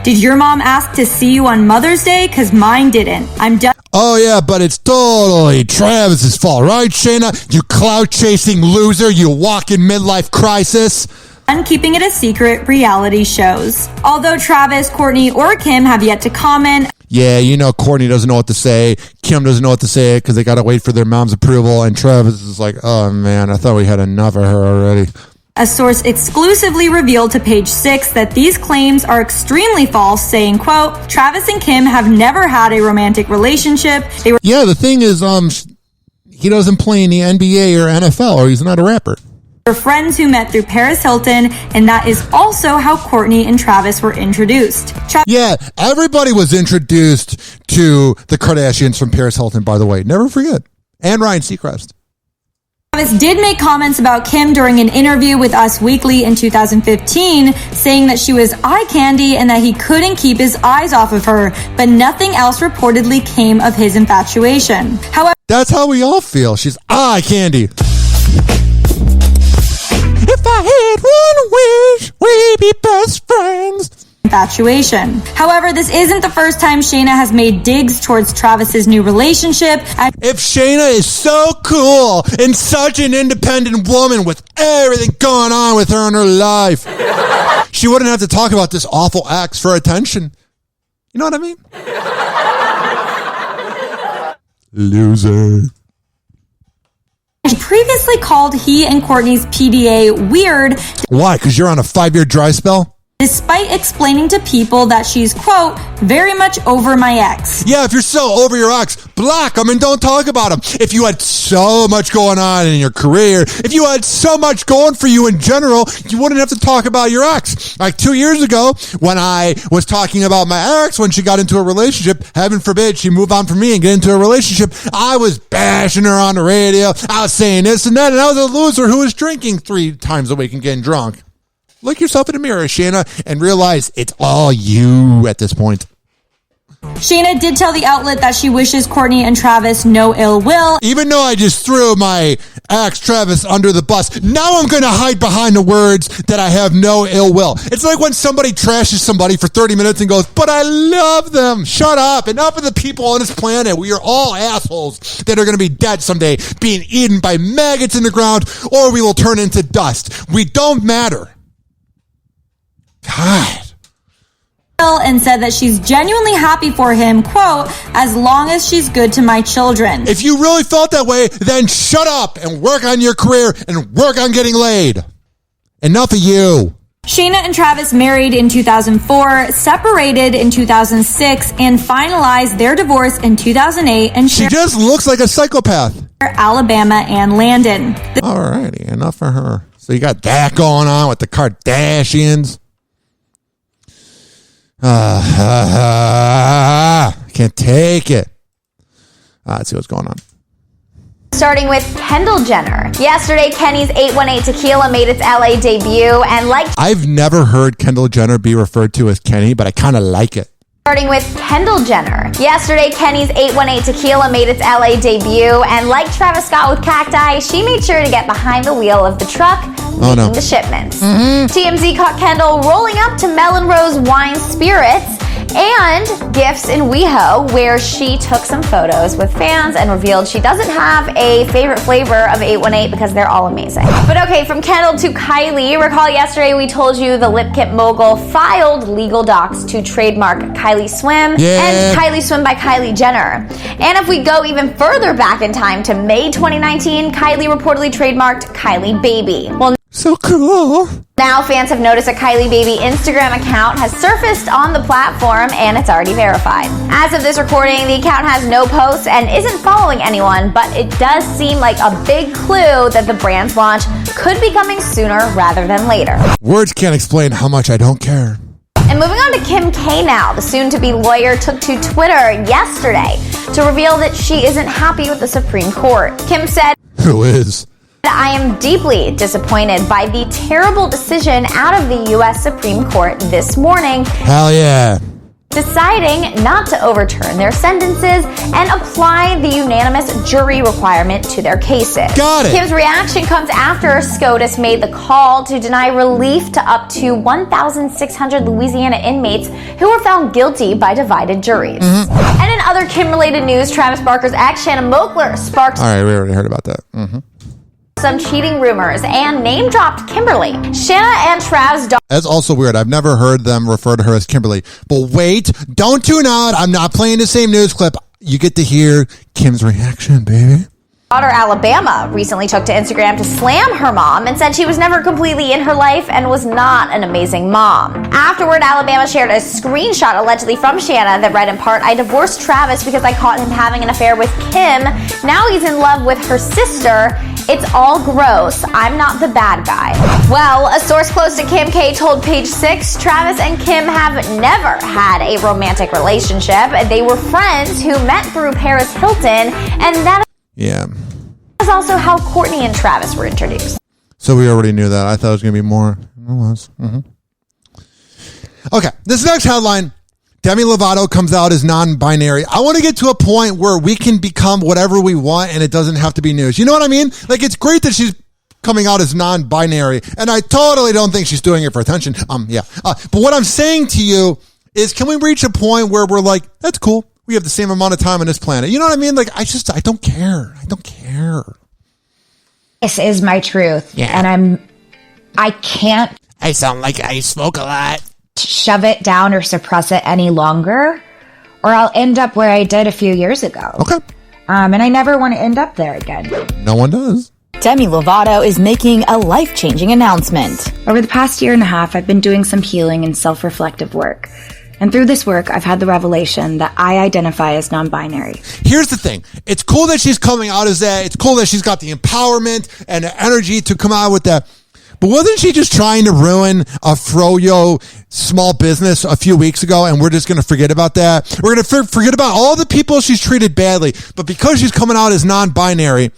Did your mom ask to see you on Mother's Day? Because mine didn't. I'm done." Oh, yeah, but it's totally Travis's fault, right, Shayna? You clout-chasing loser, you walking midlife crisis. And keeping it a secret, reality shows. Although Travis, Courtney, or Kim have yet to comment. Yeah, Courtney doesn't know what to say. Kim doesn't know what to say because they got to wait for their mom's approval. And Travis is like, "Oh, man, I thought we had enough of her already." A source exclusively revealed to Page 6 that these claims are extremely false, saying, quote, "Travis and Kim have never had a romantic relationship. They were." Yeah, the thing is, he doesn't play in the NBA or NFL, or he's not a rapper. Friends who met through Paris Hilton, and that is also how Courtney and Travis were introduced. Yeah, everybody was introduced to the Kardashians from Paris Hilton, by the way. Never forget. And Ryan Seacrest. Travis did make comments about Kim during an interview with Us Weekly in 2015, saying that she was eye candy and that he couldn't keep his eyes off of her, but nothing else reportedly came of his infatuation. However, that's how we all feel. She's eye candy. If I had one wish, we'd be best friends. Infatuation. However, this isn't the first time Shayna has made digs towards Travis's new relationship. If Shayna is so cool and such an independent woman with everything going on with her in her life, she wouldn't have to talk about this awful ex for attention. You know what I mean? Loser. He previously called he and Courtney's PDA weird. Why? Because you're on a 5-year dry spell? Despite explaining to people that she's, quote, "very much over my ex." Yeah, if you're so over your ex, block him and don't talk about him. If you had so much going on in your career, if you had so much going for you in general, you wouldn't have to talk about your ex. Like 2 years ago, when I was talking about my ex, when she got into a relationship, heaven forbid she move on from me and get into a relationship, I was bashing her on the radio. I was saying this and that, and I was a loser who was drinking 3 times a week and getting drunk. Look yourself in the mirror, Shayna, and realize it's all you at this point. Shayna did tell the outlet that she wishes Courtney and Travis no ill will. Even though I just threw my ex, Travis, under the bus, now I'm going to hide behind the words that I have no ill will. It's like when somebody trashes somebody for 30 minutes and goes, "But I love them." Shut up. Enough of the people on this planet. We are all assholes that are going to be dead someday, being eaten by maggots in the ground, or we will turn into dust. We don't matter. God. And said that she's genuinely happy for him, quote, "as long as she's good to my children." If you really felt that way, then shut up and work on your career and work on getting laid. Enough of you. Shayna and Travis married in 2004, separated in 2006, and finalized their divorce in 2008. And she just looks like a psychopath. Alabama and Landon. Alrighty, enough for her. So you got that going on with the Kardashians. Can't take it. Let's see what's going on. Starting with Kendall Jenner. Yesterday, Kenny's 818 Tequila made its LA debut, and like I've never heard Kendall Jenner be referred to as Kenny, but I kind of like it. Starting with Kendall Jenner. Yesterday, Kenny's 818 Tequila made its LA debut, and like Travis Scott with Cacti, she made sure to get behind the wheel of the truck, leading the shipments. TMZ caught Kendall rolling up to Melon Rose Wine Spirits and Gifts in WeHo, where she took some photos with fans and revealed she doesn't have a favorite flavor of 818 because they're all amazing. But okay, from Kendall to Kylie. Recall yesterday we told you the lip kit mogul filed legal docs to trademark Kylie Swim and Kylie Swim by Kylie Jenner. And if we go even further back in time to May 2019, Kylie reportedly trademarked Kylie Baby. Well, so cool. Now fans have noticed a Kylie Baby Instagram account has surfaced on the platform, and it's already verified. As of this recording, the account has no posts and isn't following anyone, but it does seem like a big clue that the brand's launch could be coming sooner rather than later. Words can't explain how much I don't care. And moving on to Kim K now, the soon-to-be lawyer took to Twitter yesterday to reveal that she isn't happy with the Supreme Court. Kim said, "Who is? I am deeply disappointed by the terrible decision out of the U.S. Supreme Court this morning. Hell yeah. Deciding not to overturn their sentences and apply the unanimous jury requirement to their cases." Got it. Kim's reaction comes after SCOTUS made the call to deny relief to up to 1,600 Louisiana inmates who were found guilty by divided juries. And in other Kim-related news, Travis Barker's ex, Shanna Moakler, sparked All right, we already heard about that. some cheating rumors and name-dropped Kimberly. Shanna and Trav's daughter. That's also weird. I've never heard them refer to her as Kimberly. But wait, don't tune out. I'm not playing the same news clip. You get to hear Kim's reaction, baby. Daughter Alabama recently took to Instagram to slam her mom and said she was never completely in her life and was not an amazing mom. Afterward, Alabama shared a screenshot allegedly from Shanna that read in part, "I divorced Travis because I caught him having an affair with Kim. Now he's in love with her sister. It's all gross. I'm not the bad guy." Well, a source close to Kim K told Page 6, Travis and Kim have never had a romantic relationship. They were friends who met through Paris Hilton, and that is also how Courtney and Travis were introduced. So we already knew that. I thought it was going to be more. It was. Okay, this next headline, Demi Lovato comes out as non-binary. I want to get to a point where we can become whatever we want and it doesn't have to be news. You know what I mean? Like, it's great that she's coming out as non-binary, and I totally don't think she's doing it for attention. But what I'm saying to you is, can we reach a point where we're like, that's cool. We have the same amount of time on this planet. You know what I mean? Like, I don't care. I don't care. This is my truth. Yeah. And I can't. I sound like I smoke a lot. Shove it down or suppress it any longer, or I'll end up where I did a few years ago. Okay. And I never want to end up there again. No one does. Demi Lovato is making a life-changing announcement. Over the past year and a half, I've been doing some healing and self-reflective work. And through this work, I've had the revelation that I identify as non-binary. Here's the thing. It's cool that she's coming out as that. It's cool that she's got the empowerment and the energy to come out with that. But wasn't she just trying to ruin a froyo small business a few weeks ago, and we're just going to forget about that? We're going to forget about all the people she's treated badly. But because she's coming out as non-binary,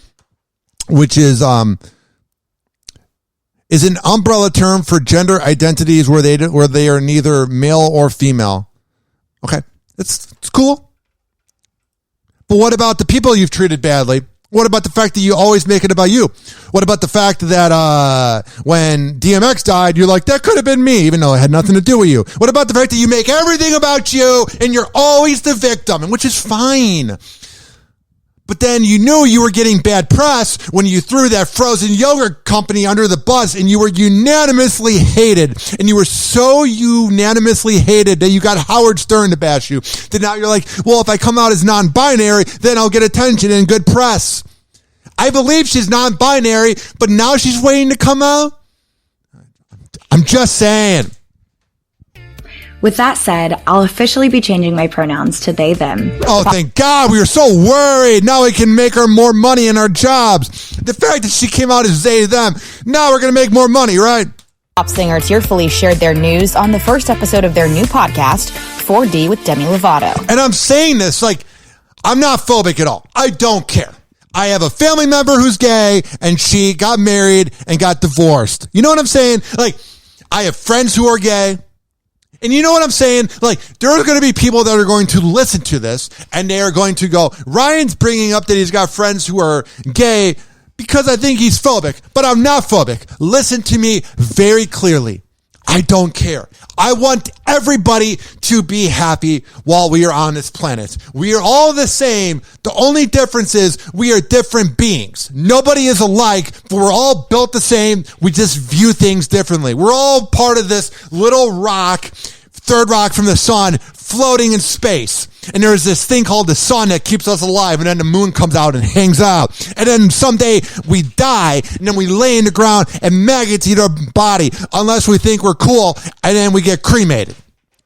which is an umbrella term for gender identities where they are neither male or female. Okay, it's cool. But what about the people you've treated badly? What about the fact that you always make it about you? What about the fact that when DMX died, you're like, that could have been me, even though it had nothing to do with you? What about the fact that you make everything about you and you're always the victim, and which is fine. But then you knew you were getting bad press when you threw that frozen yogurt company under the bus, and you were unanimously hated. And you were so unanimously hated that you got Howard Stern to bash you. That now you're like, well, if I come out as non-binary, then I'll get attention and good press. I believe she's non-binary, but now she's waiting to come out. I'm just saying. With that said, I'll officially be changing my pronouns to they, them. Oh, thank God. We were so worried. Now we can make her more money in our jobs. The fact that she came out as they, them, now we're going to make more money, right? Pop singer tearfully shared their news on the first episode of their new podcast, 4D with Demi Lovato. And I'm saying this, like, I'm not phobic at all. I don't care. I have a family member who's gay, and she got married and got divorced. You know what I'm saying? Like, I have friends who are gay. And you know what I'm saying? Like, there are going to be people that are going to listen to this and they are going to go, Ryan's bringing up that he's got friends who are gay because I think he's phobic, but I'm not phobic. Listen to me very clearly. I don't care. I want everybody to be happy while we are on this planet. We are all the same. The only difference is we are different beings. Nobody is alike, but we're all built the same. We just view things differently. We're all part of this little rock, third rock from the sun, floating in space. And there's this thing called the sun that keeps us alive, and then the moon comes out and hangs out. And then someday we die, and then we lay in the ground, and maggots eat our body, unless we think we're cool, and then we get cremated.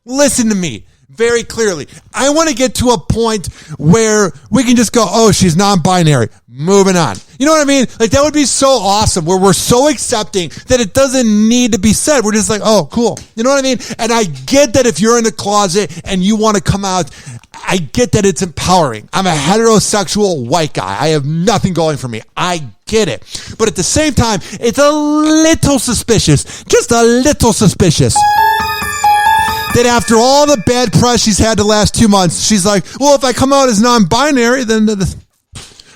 Listen to me very clearly. I want to get to a point where we can just go, oh, she's non-binary. Moving on. You know what I mean? Like, that would be so awesome, where we're so accepting that it doesn't need to be said. We're just like, oh, cool. You know what I mean? And I get that if you're in the closet and you want to come out, I get that it's empowering. I'm a heterosexual white guy. I have nothing going for me. I get it. But at the same time, it's a little suspicious, just a little suspicious, that after all the bad press she's had the last 2 months, she's like, well, if I come out as non-binary, then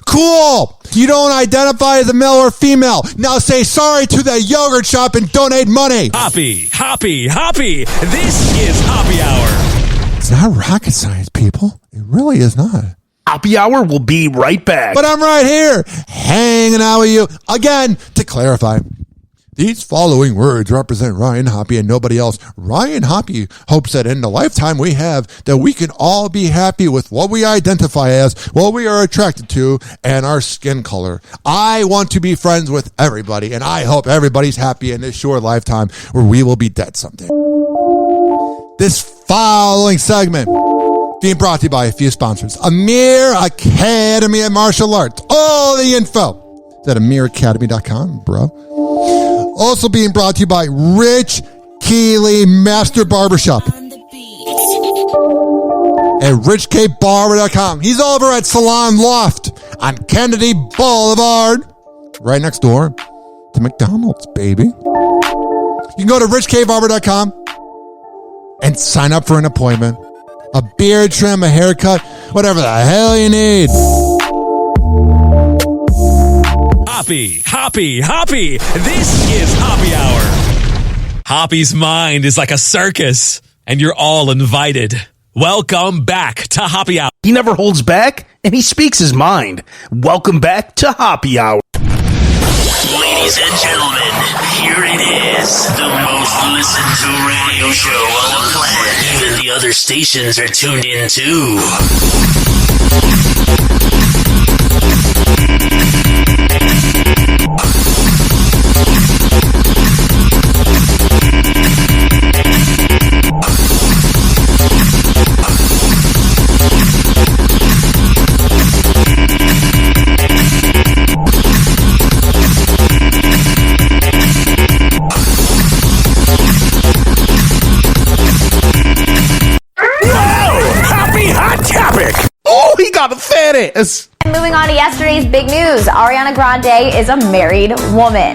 cool. You don't identify as a male or female. Now say sorry to that yogurt shop and donate money. Hoppy. This is Hoppy Hour. It's not rocket science, people. It really is not. Hoppy Hour will be right back. But I'm right here, hanging out with you. Again, to clarify, these following words represent Ryan Hoppe and nobody else. Ryan Hoppe hopes that in the lifetime we have, that we can all be happy with what we identify as, what we are attracted to, and our skin color. I want to be friends with everybody, and I hope everybody's happy in this short lifetime where we will be dead someday. This following segment being brought to you by a few sponsors. Amir Academy of Martial Arts. All the info is at amiracademy.com, bro. Also being brought to you by Rich Keeley Master Barbershop at richkbarber.com. He's over at Salon Loft on Kennedy Boulevard, right next door to McDonald's, baby. You can go to richkbarber.com and sign up for an appointment. A beard trim, a haircut, whatever the hell you need. Hoppy. This is Hoppy Hour. Hoppy's mind is like a circus, and you're all invited. Welcome back to Hoppy Hour. He never holds back, and he speaks his mind. Welcome back to Hoppy Hour. Ladies and gentlemen, here it is, the most listened to radio show on the planet. Even the other stations are tuned in too. Oh, he got a fat ass. Moving on to yesterday's big news. Ariana Grande is a married woman.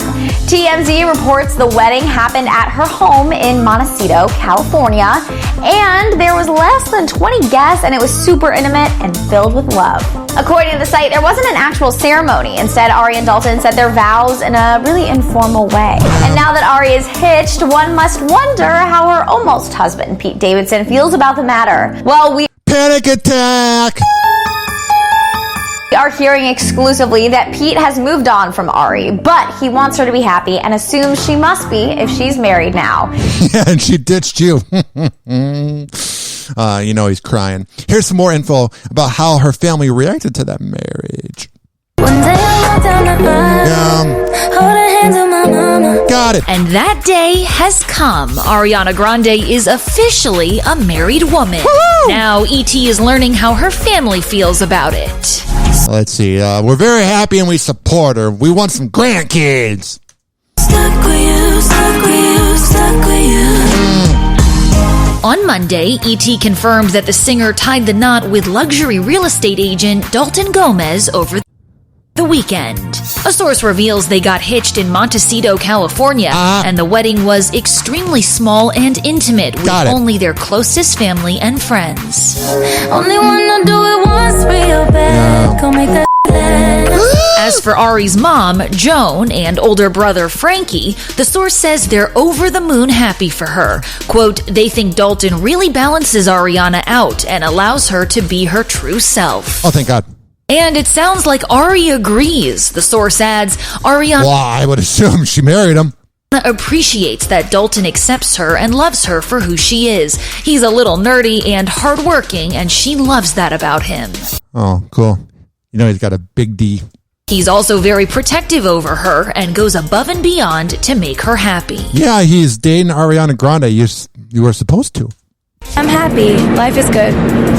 TMZ reports the wedding happened at her home in Montecito, California, and there was less than 20 guests, and it was super intimate and filled with love. According to the site, there wasn't an actual ceremony. Instead, Ari and Dalton said their vows in a really informal way. And now that Ari is hitched, one must wonder how her almost husband, Pete Davidson, feels about the matter. Well, we Panic attack! We are hearing exclusively that Pete has moved on from Ari, but he wants her to be happy and assumes she must be if she's married now. Yeah, and she ditched you. You know he's crying. Here's some more info about how her family reacted to that marriage. Got it. And that day has come. Ariana Grande is officially a married woman. Woo! Now E.T. is learning how her family feels about it. Let's see. We're very happy and we support her. We want some grandkids. Stuck with you. On Monday, E.T. confirmed that the singer tied the knot with luxury real estate agent Dalton Gomez over the weekend. A source reveals they got hitched in Montecito, California, and the wedding was extremely small and intimate with only their closest family and friends. Only wanna do it once real bad. Go make that. As for Ari's mom, Joan, and older brother Frankie, the source says they're over the moon happy for her. Quote, they think Dalton really balances Ariana out and allows her to be her true self. Oh, thank God. And it sounds like Ari agrees. The source adds, Ariana... Well, I would assume she married him. ...appreciates that Dalton accepts her and loves her for who she is. He's a little nerdy and hardworking, and she loves that about him. Oh, cool. You know he's got a big D. He's also very protective over her and goes above and beyond to make her happy. Yeah, he's dating Ariana Grande. You were supposed to. I'm happy. Life is good.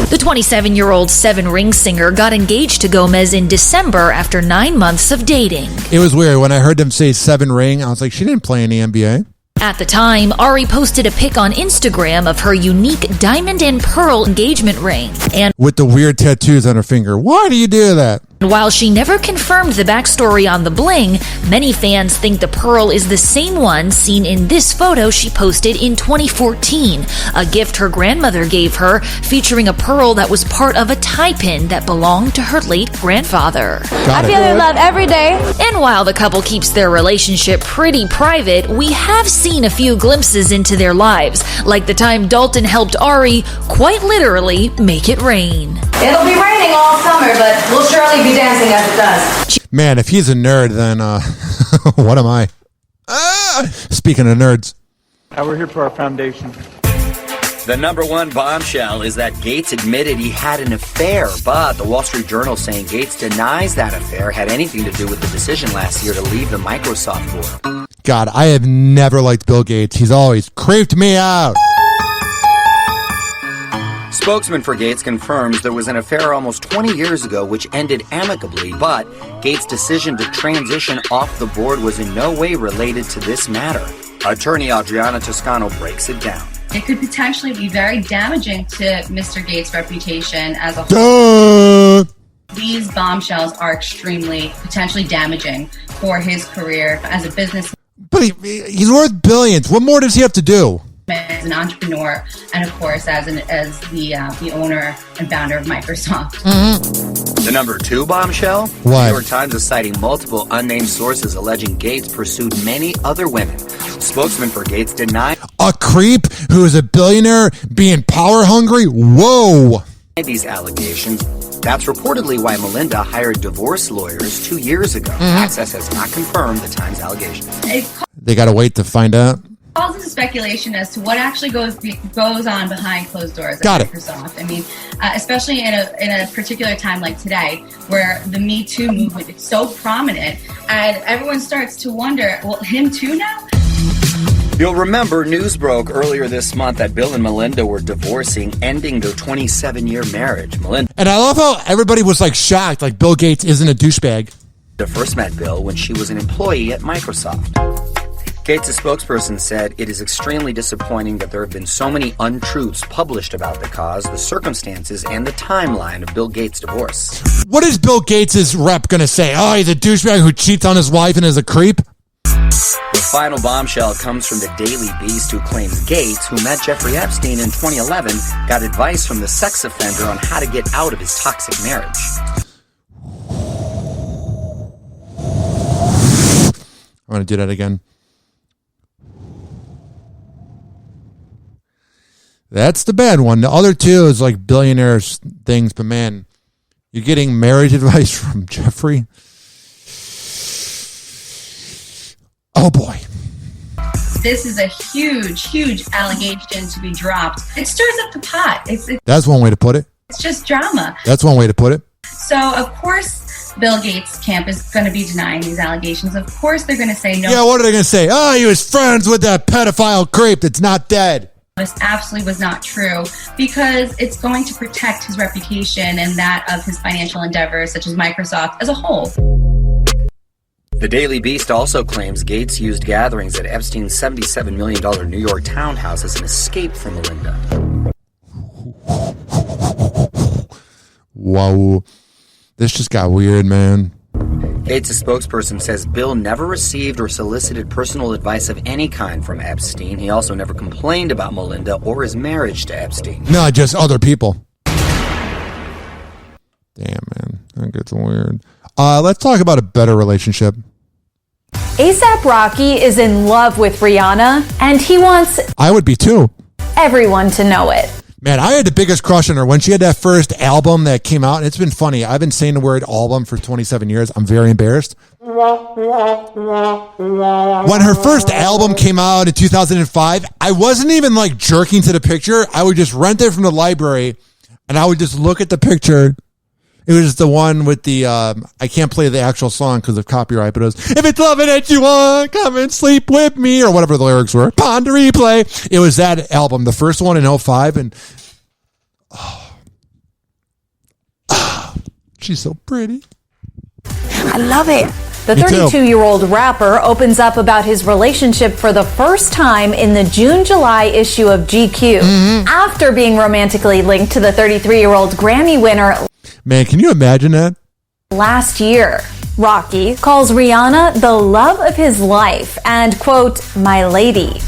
The 27-year-old seven-ring singer got engaged to Gomez in December after 9 months of dating. It was weird. When I heard them say seven ring, I was like, she didn't play in the NBA. At the time, Ari posted a pic on Instagram of her unique diamond and pearl engagement ring. And with the weird tattoos on her finger. Why do you do that? While she never confirmed the backstory on the bling, many fans think the pearl is the same one seen in this photo she posted in 2014, a gift her grandmother gave her featuring a pearl that was part of a tie pin that belonged to her late grandfather. I feel in love every day. And while the couple keeps their relationship pretty private, we have seen a few glimpses into their lives, like the time Dalton helped Ari, quite literally, make it rain. It'll be raining all summer, but we'll surely be dancing as it does. Man, if he's a nerd, then what am I? Speaking of nerds. We're here for our foundation. The number one bombshell is that Gates admitted he had an affair, but the Wall Street Journal saying Gates denies that affair had anything to do with the decision last year to leave the Microsoft board. God, I have never liked Bill Gates. He's always creeped me out. Spokesman for Gates confirms there was an affair almost 20 years ago which ended amicably, but Gates' decision to transition off the board was in no way related to this matter. Attorney Adriana Toscano breaks it down. It could potentially be very damaging to Mr. Gates' reputation as a whole. These bombshells are extremely potentially damaging for his career as a businessman. But he's worth billions. What more does he have to do? As an entrepreneur, and of course as the owner and founder of Microsoft. Mm-hmm. The number two bombshell? What? New York Times is citing multiple unnamed sources alleging Gates pursued many other women. Spokesman for Gates denied a creep who is a billionaire being power hungry? Whoa! These allegations. That's reportedly why Melinda hired divorce lawyers 2 years ago. Mm-hmm. Access has not confirmed the Times allegations. They gotta wait to find out. Calls into speculation as to what actually goes on behind closed doors at Microsoft. I mean, especially in a particular time like today, where the Me Too movement is so prominent, and everyone starts to wonder, well, him too now? You'll remember news broke earlier this month that Bill and Melinda were divorcing, ending their 27-year marriage. Melinda. And I love how everybody was like shocked, like Bill Gates isn't a douchebag. First met Bill when she was an employee at Microsoft. Gates' spokesperson said it is extremely disappointing that there have been so many untruths published about the cause, the circumstances, and the timeline of Bill Gates' divorce. What is Bill Gates' rep going to say? Oh, he's a douchebag who cheats on his wife and is a creep? The final bombshell comes from the Daily Beast, who claims Gates, who met Jeffrey Epstein in 2011, got advice from the sex offender on how to get out of his toxic marriage. I want to do that again. That's the bad one. The other two is like billionaires things, but man, you're getting marriage advice from Jeffrey. Oh boy. This is a huge allegation to be dropped. It stirs up the pot. That's one way to put it. It's just drama. That's one way to put it. So, of course, Bill Gates' camp is going to be denying these allegations. Of course, they're going to say no. Yeah, what are they going to say? Oh, he was friends with that pedophile creep that's not dead. This absolutely was not true, because it's going to protect his reputation and that of his financial endeavors, such as Microsoft, as a whole. The Daily Beast also claims Gates used gatherings at Epstein's $77 million New York townhouse as an escape from Melinda. Whoa. This just got weird, man. Gates' spokesperson says Bill never received or solicited personal advice of any kind from Epstein. He also never complained about Melinda or his marriage to Epstein. No, just other people. Damn, man. That gets weird. Let's talk about a better relationship. A$AP Rocky is in love with Rihanna, and he wants I would be too. everyone to know it. Man, I had the biggest crush on her when she had that first album that came out. And it's been funny. I've been saying the word album for 27 years. I'm very embarrassed. When her first album came out in 2005, I wasn't even like jerking to the picture. I would just rent it from the library and I would just look at the picture. It was the one with the, I can't play the actual song because of copyright, but it was, if it's loving that you want, come and sleep with me, or whatever the lyrics were. Ponder replay. It was that album, the first one in 2005, and she's so pretty. I love it. The 32-year-old rapper opens up about his relationship for the first time in the June-July issue of GQ after being romantically linked to the 33-year-old Grammy winner. Man, can you imagine that? Last year, Rocky calls Rihanna the love of his life and, quote, my lady.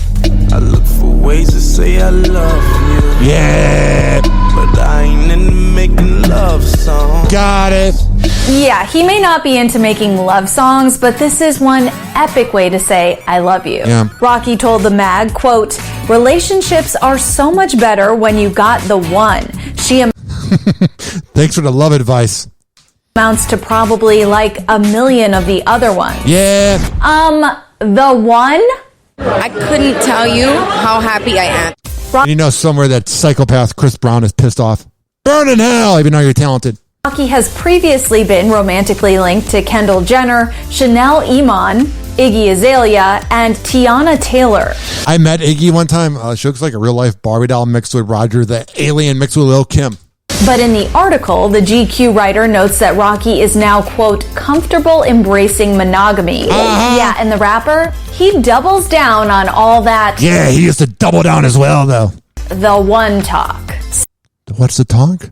I look for ways to say I love you. Yeah. But I ain't into making love songs. Got it. Yeah, he may not be into making love songs, but this is one epic way to say I love you. Yeah. Rocky told the mag, quote, relationships are so much better when you got the one. She Thanks for the love advice. Amounts to probably like 1 million of the other ones. Yeah. The one? I couldn't tell you how happy I am. You know somewhere that psychopath Chris Brown is pissed off. Burn in hell, even though you're talented. Rocky has previously been romantically linked to Kendall Jenner, Chanel Iman, Iggy Azalea, and Tiana Taylor. I met Iggy one time. She looks like a real-life Barbie doll mixed with Roger the Alien mixed with Lil' Kim. But in the article, the GQ writer notes that Rocky is now, quote, comfortable embracing monogamy. Yeah, and the rapper, he doubles down on all that. Yeah, he used to double down as well, though. The one talk. What's the talk?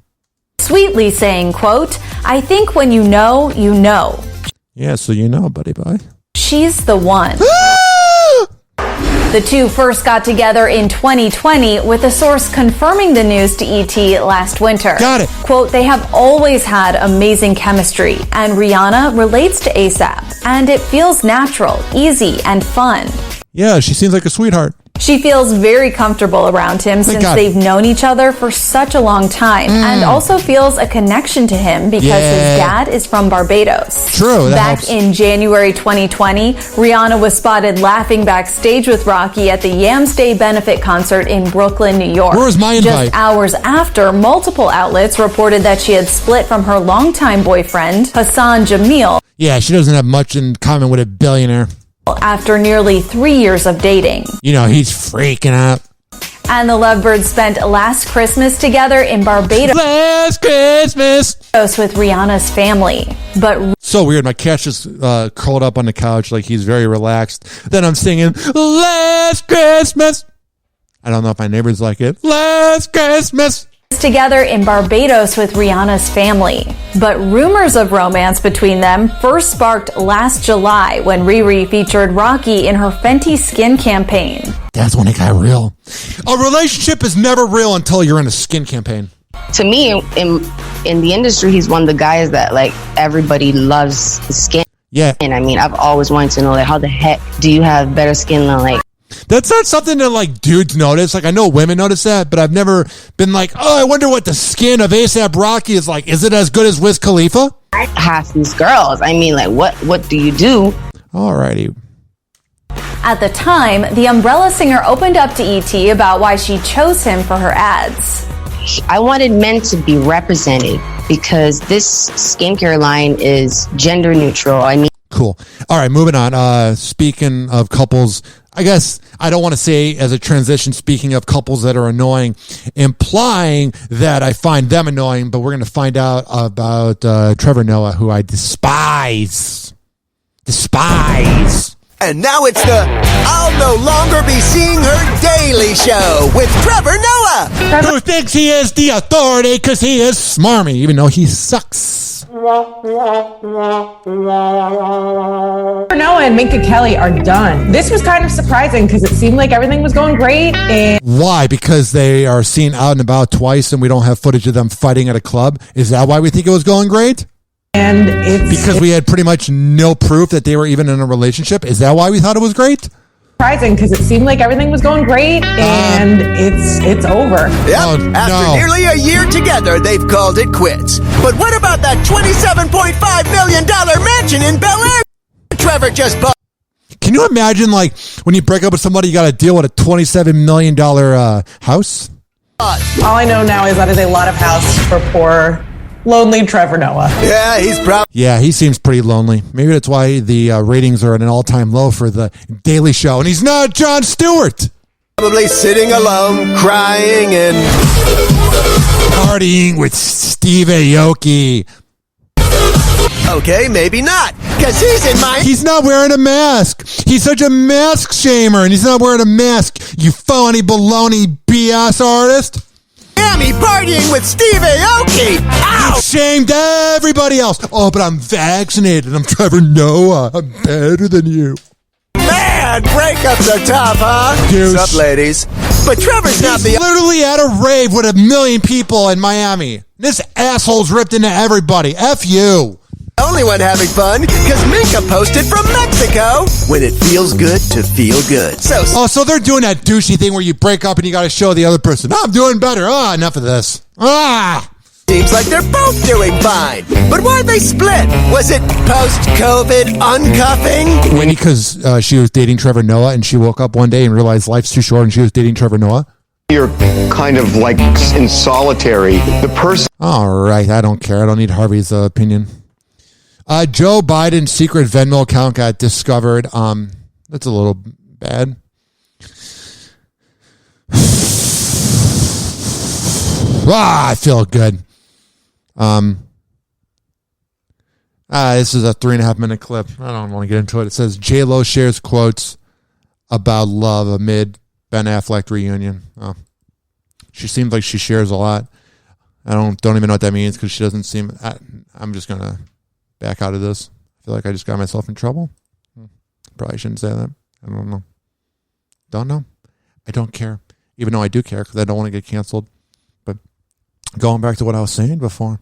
Sweetly saying, quote, I think when you know, you know. Yeah, so you know, buddy boy. She's the one. The two first got together in 2020, with a source confirming the news to ET last winter. Got it. Quote, they have always had amazing chemistry, and Rihanna relates to A$AP, and it feels natural, easy, and fun. Yeah, she seems like a sweetheart. She feels very comfortable around him since they've known each other for such a long time, and also feels a connection to him because his dad is from Barbados. True, that Back helps. in January 2020, Rihanna was spotted laughing backstage with Rocky at the Yams Day benefit concert in Brooklyn, New York. Where was my invite? Just hours after, multiple outlets reported that she had split from her longtime boyfriend, Hassan Jamil. Yeah, she doesn't have much in common with a billionaire. After nearly 3 years of dating. You know, he's freaking out. And the lovebirds spent last Christmas together in Barbados. Last Christmas! With Rihanna's family. But so weird. My cat's just curled up on the couch like he's very relaxed. Then I'm singing, Last Christmas. I don't know if my neighbors like it. Last Christmas. Together in Barbados with Rihanna's family. But rumors of romance between them first sparked last July when Riri featured Rocky in her Fenty skin campaign. That's when it got real. A relationship is never real until you're in a skin campaign. To me, in the industry, he's one of the guys that like everybody loves his skin. Yeah. And I mean, I've always wanted to know, like, how the heck do you have better skin than like... That's not something that like dudes notice. Like I know women notice that, but I've never been like, oh, I wonder what the skin of A$AP Rocky is like. Is it as good as Wiz Khalifa? Half these girls. I mean, like, what do you do? Alrighty. At the time, the Umbrella singer opened up to ET about why she chose him for her ads. I wanted men to be represented because this skincare line is gender neutral. I mean, cool. All right, moving on. Speaking of couples, I guess I don't want to say as a transition, speaking of couples that are annoying, implying that I find them annoying, but we're going to find out about Trevor Noah, who I despise. And now it's the I'll no longer be seeing her daily show with Trevor Noah. Who thinks he is the authority because he is smarmy, even though he sucks. Noah and Minka Kelly are done. This was kind of surprising because it seemed like everything was going great. And why? Because they are seen out and about twice and we don't have footage of them fighting at a club? Is that why we think it was going great? And it's because we had pretty much no proof that they were even in a relationship? Is that why we thought it was great? Surprising because it seemed like everything was going great and it's over. Yep. After nearly a year together, they've called it quits. But what about that $27.5 million mansion in Bel Air Trevor just bought? Can you imagine, like, when you break up with somebody, you got to deal with a $27 million house? All I know now is that is a lot of house for poor, lonely Trevor Noah. Yeah, he's probably... Yeah, he seems pretty lonely. Maybe that's why the ratings are at an all-time low for The Daily Show. And he's not Jon Stewart. Probably sitting alone, crying and... partying with Steve Aoki. Okay, maybe not, because he's in my... He's not wearing a mask. He's such a mask shamer, and he's not wearing a mask, you phony baloney BS artist. Miami partying with Steve Aoki. Ow! You've shamed everybody else. Oh, but I'm vaccinated. I'm Trevor Noah. I'm better than you. Man, breakups are tough, huh? Douche. What's up, ladies? But Trevor's not the... literally at a rave with 1 million people in Miami. This asshole's ripped into everybody. F you. Only one having fun, because Minka posted from Mexico. When it feels good to feel good. So they're doing that douchey thing where you break up and you got to show the other person, I'm doing better. Enough of this. Seems like they're both doing fine. But why'd they split? Was it post-COVID uncuffing? Maybe because she was dating Trevor Noah and she woke up one day and realized life's too short and she was dating Trevor Noah. You're kind of like in solitary. The person... All right, I don't care. I don't need Harvey's opinion. Joe Biden's secret Venmo account got discovered. That's a little bad. I feel good. This is a 3.5 minute clip. I don't want to get into it. It says J-Lo shares quotes about love amid Ben Affleck reunion. Oh. She seems like she shares a lot. I don't even know what that means because she doesn't seem... I'm just going to back out of this. I feel like I just got myself in trouble. Probably shouldn't say that. I don't know. Don't know. I don't care. Even though I do care because I don't want to get canceled. But going back to what I was saying before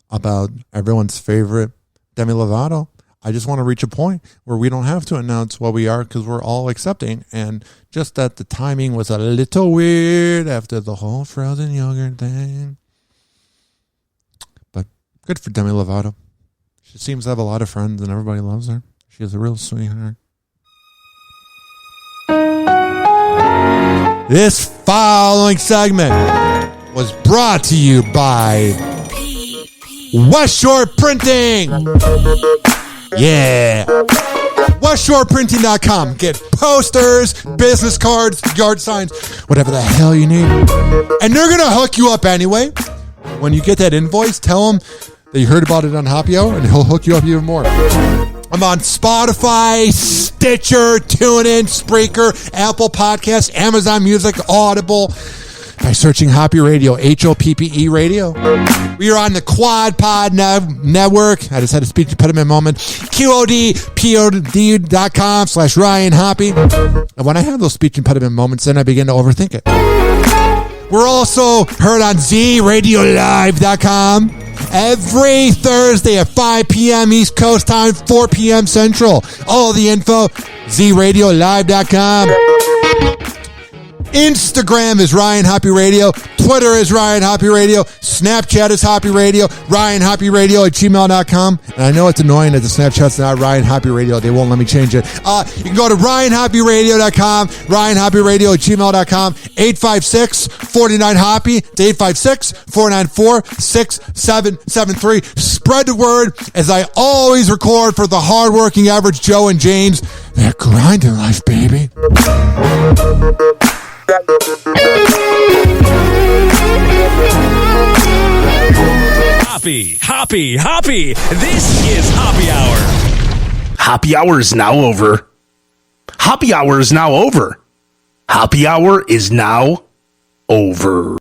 about everyone's favorite Demi Lovato, I just want to reach a point where we don't have to announce what we are because we're all accepting. And just that the timing was a little weird after the whole frozen yogurt thing. But good for Demi Lovato. She seems to have a lot of friends and everybody loves her. She is a real sweetheart. This following segment was brought to you by West Shore Printing. Yeah. WestShorePrinting.com. Get posters, business cards, yard signs, whatever the hell you need. And they're going to hook you up anyway. When you get that invoice, tell them that you heard about it on Hoppe Hour, and he'll hook you up even more. I'm on Spotify, Stitcher, TuneIn, Spreaker, Apple Podcasts, Amazon Music, Audible, by searching Hoppe Radio, HOPPE Radio. We are on the Quad Pod Network. I just had a speech impediment moment. QODPOD.com/Ryan Hoppe. And when I have those speech impediment moments, then I begin to overthink it. We're also heard on ZRadioLive.com every Thursday at 5 p.m. East Coast time, 4 p.m. Central. All the info, ZRadioLive.com. Instagram is Ryan Hoppe Radio. Twitter is Ryan Hoppe Radio. Snapchat is Hoppe Radio. RyanHoppeRadio@gmail.com. And I know it's annoying that the Snapchat's not Ryan Hoppe Radio. They won't let me change it. You can go to RyanHoppeRadio.com, RyanHoppeRadio@gmail.com, 856-49-HOPPE to 856-494-6773. Spread the word as I always record for the hardworking average Joe and James. They're grinding life, baby. Hoppe. This is Hoppe Hour. Hoppe Hour is now over. Hoppe Hour is now over. Hoppe Hour is now over.